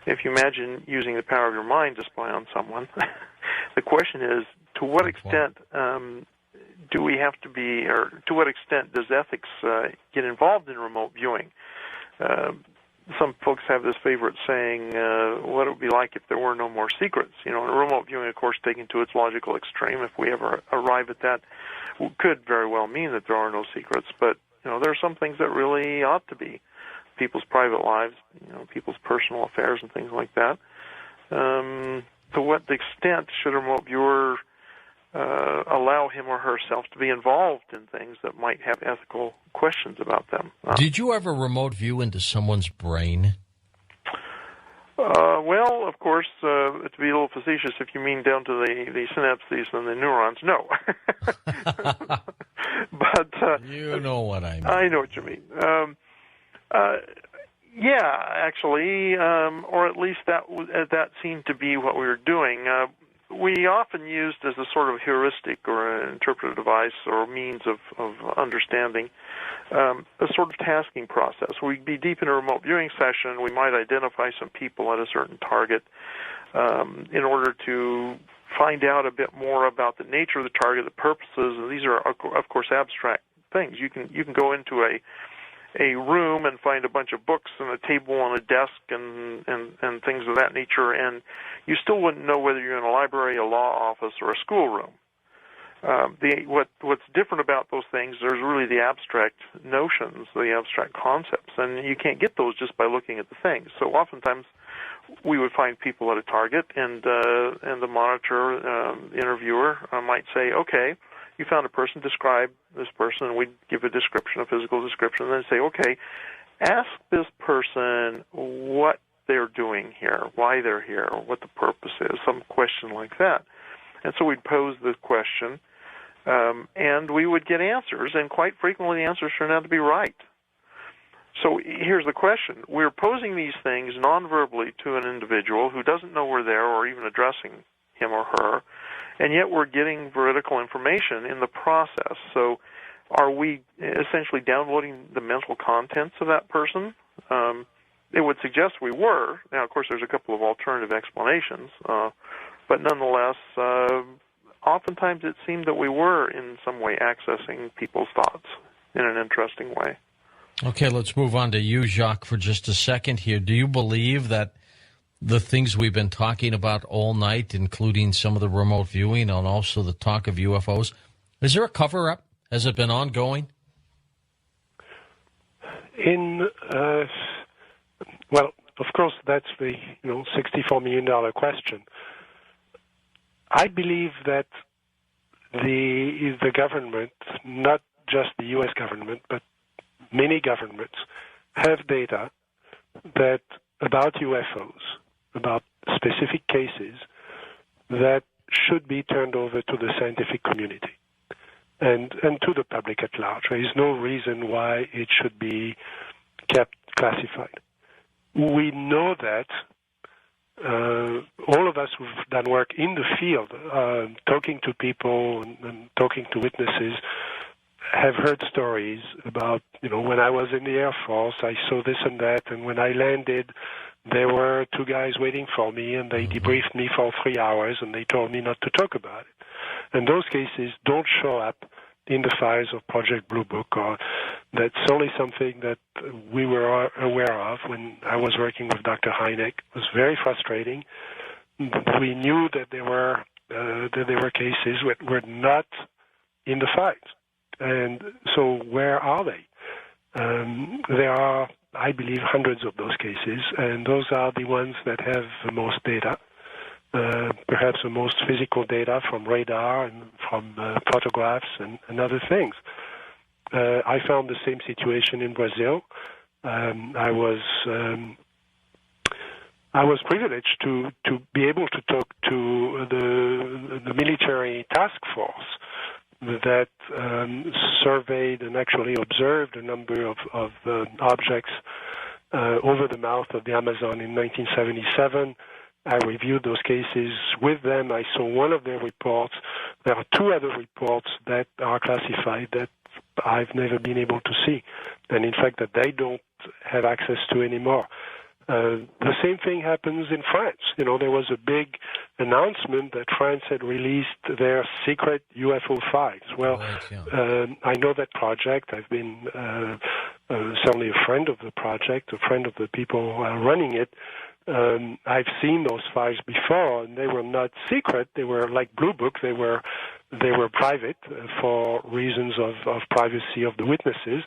If you imagine using the power of your mind to spy on someone, the question is, to what extent do we have to be, or to what extent does ethics get involved in remote viewing? Some folks have this favorite saying, what it would be like if there were no more secrets. Remote viewing, of course, taken to its logical extreme, if we ever arrive at that, could very well mean that there are no secrets. But, there are some things that really ought to be. People's private lives, people's personal affairs and things like that. To what extent should a remote viewer allow him or herself to be involved in things that might have ethical questions about them? Did you ever remote view into someone's brain? Well, of course, to be a little facetious, if you mean down to the synapses and the neurons, no. But you know what I mean. I know what you mean. Yeah, actually, or at least that seemed to be what we were doing. We often used as a sort of heuristic or an interpretive device or means of understanding a sort of tasking process. We'd be deep in a remote viewing session. We might identify some people at a certain target in order to find out a bit more about the nature of the target, the purposes. And these are, of course, abstract things. You can go into a room and find a bunch of books and a table and a desk and things of that nature, and you still wouldn't know whether you're in a library, a law office, or a schoolroom. What's different about those things, there's really the abstract notions, the abstract concepts, and you can't get those just by looking at the things. So oftentimes we would find people at a target, and the monitor, the interviewer, might say, okay, you found a person, describe this person, and we'd give a description, a physical description, and then say, okay, ask this person what they're doing here, why they're here, or what the purpose is, some question like that. And so we'd pose the question, and we would get answers, and quite frequently the answers turn out to be right. So here's the question. We're posing these things non-verbally to an individual who doesn't know we're there or even addressing him or her, and yet we're getting veridical information in the process. So are we essentially downloading the mental contents of that person? It would suggest we were. Now, of course, there's a couple of alternative explanations, but nonetheless, oftentimes it seemed that we were in some way accessing people's thoughts in an interesting way. Okay, let's move on to you, Jacques, for just a second here. Do you believe that the things we've been talking about all night, including some of the remote viewing and also the talk of UFOs, is there a cover-up? Has it been ongoing? Well, of course, that's the $64 million question. I believe that the government, not just the U.S. government, but many governments, have data that about UFOs, about specific cases that should be turned over to the scientific community and to the public at large. There is no reason why it should be kept classified. We know that all of us who've done work in the field, talking to people and talking to witnesses, have heard stories about, when I was in the Air Force, I saw this and that, and when I landed, there were two guys waiting for me, and they debriefed me for 3 hours, and they told me not to talk about it. And those cases don't show up in the files of Project Blue Book, or that's only something that we were aware of when I was working with Dr. Hynek. It was very frustrating. We knew that there were cases that were not in the files. And so where are they? There are, I believe, hundreds of those cases, and those are the ones that have the most data, perhaps the most physical data from radar and from photographs and other things. I found the same situation in Brazil. I was privileged to be able to talk to the military task force that surveyed and actually observed a number of objects over the mouth of the Amazon in 1977. I reviewed those cases with them. I saw one of their reports. There are two other reports that are classified that I've never been able to see, and in fact that they don't have access to anymore. The same thing happens in France. There was a big announcement that France had released their secret UFO files. Well, right, yeah. I know that project. I've been certainly a friend of the project, a friend of the people running it. I've seen those files before, and they were not secret. They were like Blue Book. They were private for reasons of privacy of the witnesses.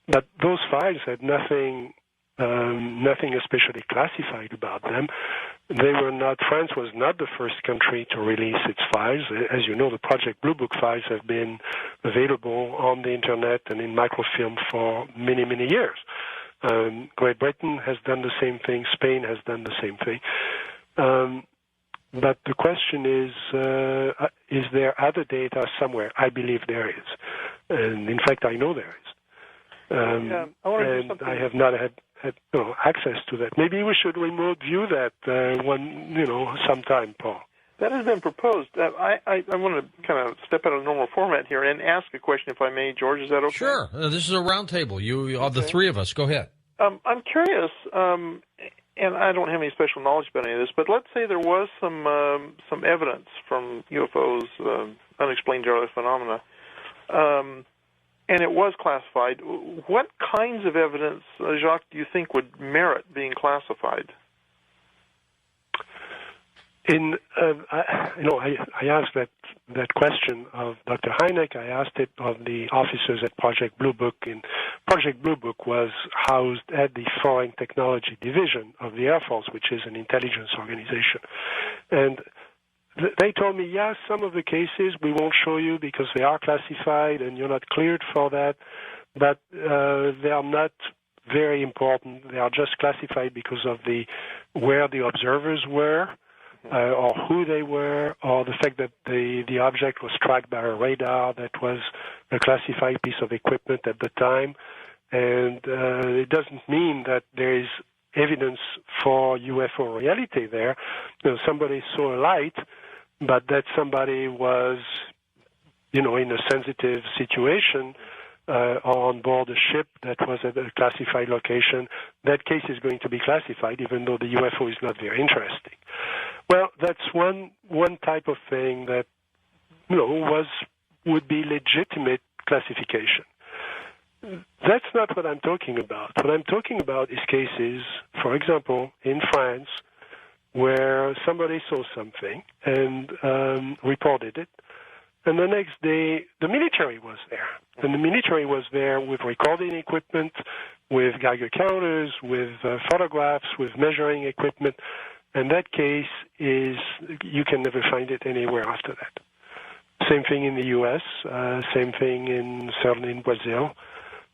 But those files had nothing especially classified about them. France was not the first country to release its files. As you know, the Project Blue Book files have been available on the Internet and in microfilm for many, many years. Great Britain has done the same thing. Spain has done the same thing. But the question is there other data somewhere? I believe there is. And in fact, I know there is. And I have not had access to that. Maybe we should remote view that sometime, Paul. That has been proposed. I want to kind of step out of normal format here and ask a question, if I may, George. Is that okay? Sure. This is a roundtable. You are the three of us. Go ahead. I'm curious, and I don't have any special knowledge about any of this, but let's say there was some evidence from UFOs, unexplained aerial phenomena, and it was classified. What kinds of evidence, Jacques, do you think would merit being classified? I asked that question of Dr. Hynek. I asked it of the officers at Project Blue Book. And Project Blue Book was housed at the Foreign Technology Division of the Air Force, which is an intelligence organization. And they told me, yes, some of the cases we won't show you because they are classified and you're not cleared for that, but they are not very important. They are just classified because of where the observers were, or who they were, or the fact that the object was tracked by a radar that was a classified piece of equipment at the time. And it doesn't mean that there is evidence for UFO reality there. Somebody saw a light, but that somebody was, in a sensitive situation on board a ship that was at a classified location. That case is going to be classified, even though the UFO is not very interesting. Well, that's one type of thing that would be legitimate classification. That's not what I'm talking about. What I'm talking about is cases, for example, in France, where somebody saw something and reported it. And the next day, the military was there. And the military was there with recording equipment, with Geiger counters, with photographs, with measuring equipment. And that case is, you can never find it anywhere after that. Same thing in the U.S., same thing certainly in Brazil.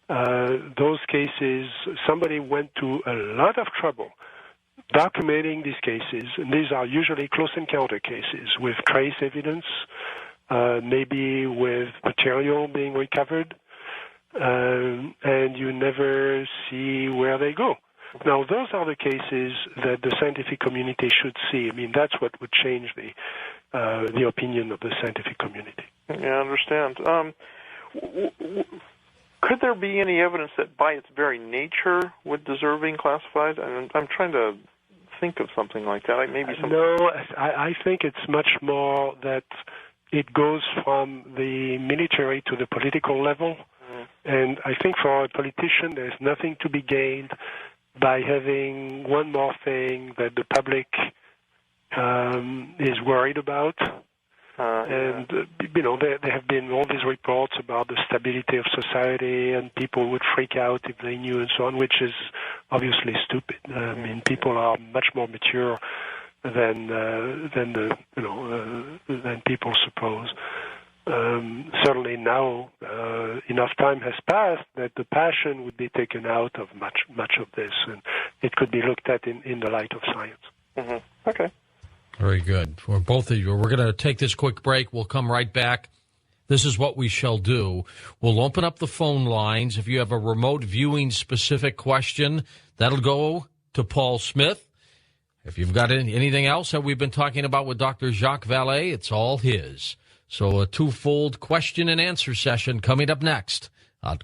Those cases, somebody went to a lot of trouble documenting these cases, and these are usually close encounter cases with trace evidence, maybe with material being recovered, and you never see where they go. Now, those are the cases that the scientific community should see. I mean, that's what would change the opinion of the scientific community. Yeah, I understand. Could there be any evidence that by its very nature would deserve being classified? I'm trying to think of something like that. No, I think it's much more that it goes from the military to the political level. And I think for a politician, there's nothing to be gained by having one more thing that the public is worried about. And, there have been all these reports about the stability of society, and people would freak out if they knew and so on, which is obviously stupid. I mean, people are much more mature than people suppose. Certainly now, enough time has passed that the passion would be taken out of much of this, and it could be looked at in the light of science. Mm-hmm. Okay. Very good. For both of you, we're going to take this quick break. We'll come right back. This is what we shall do. We'll open up the phone lines. If you have a remote viewing specific question, that'll go to Paul Smith. If you've got anything else that we've been talking about with Dr. Jacques Vallee, it's all his. So a twofold question and answer session coming up next on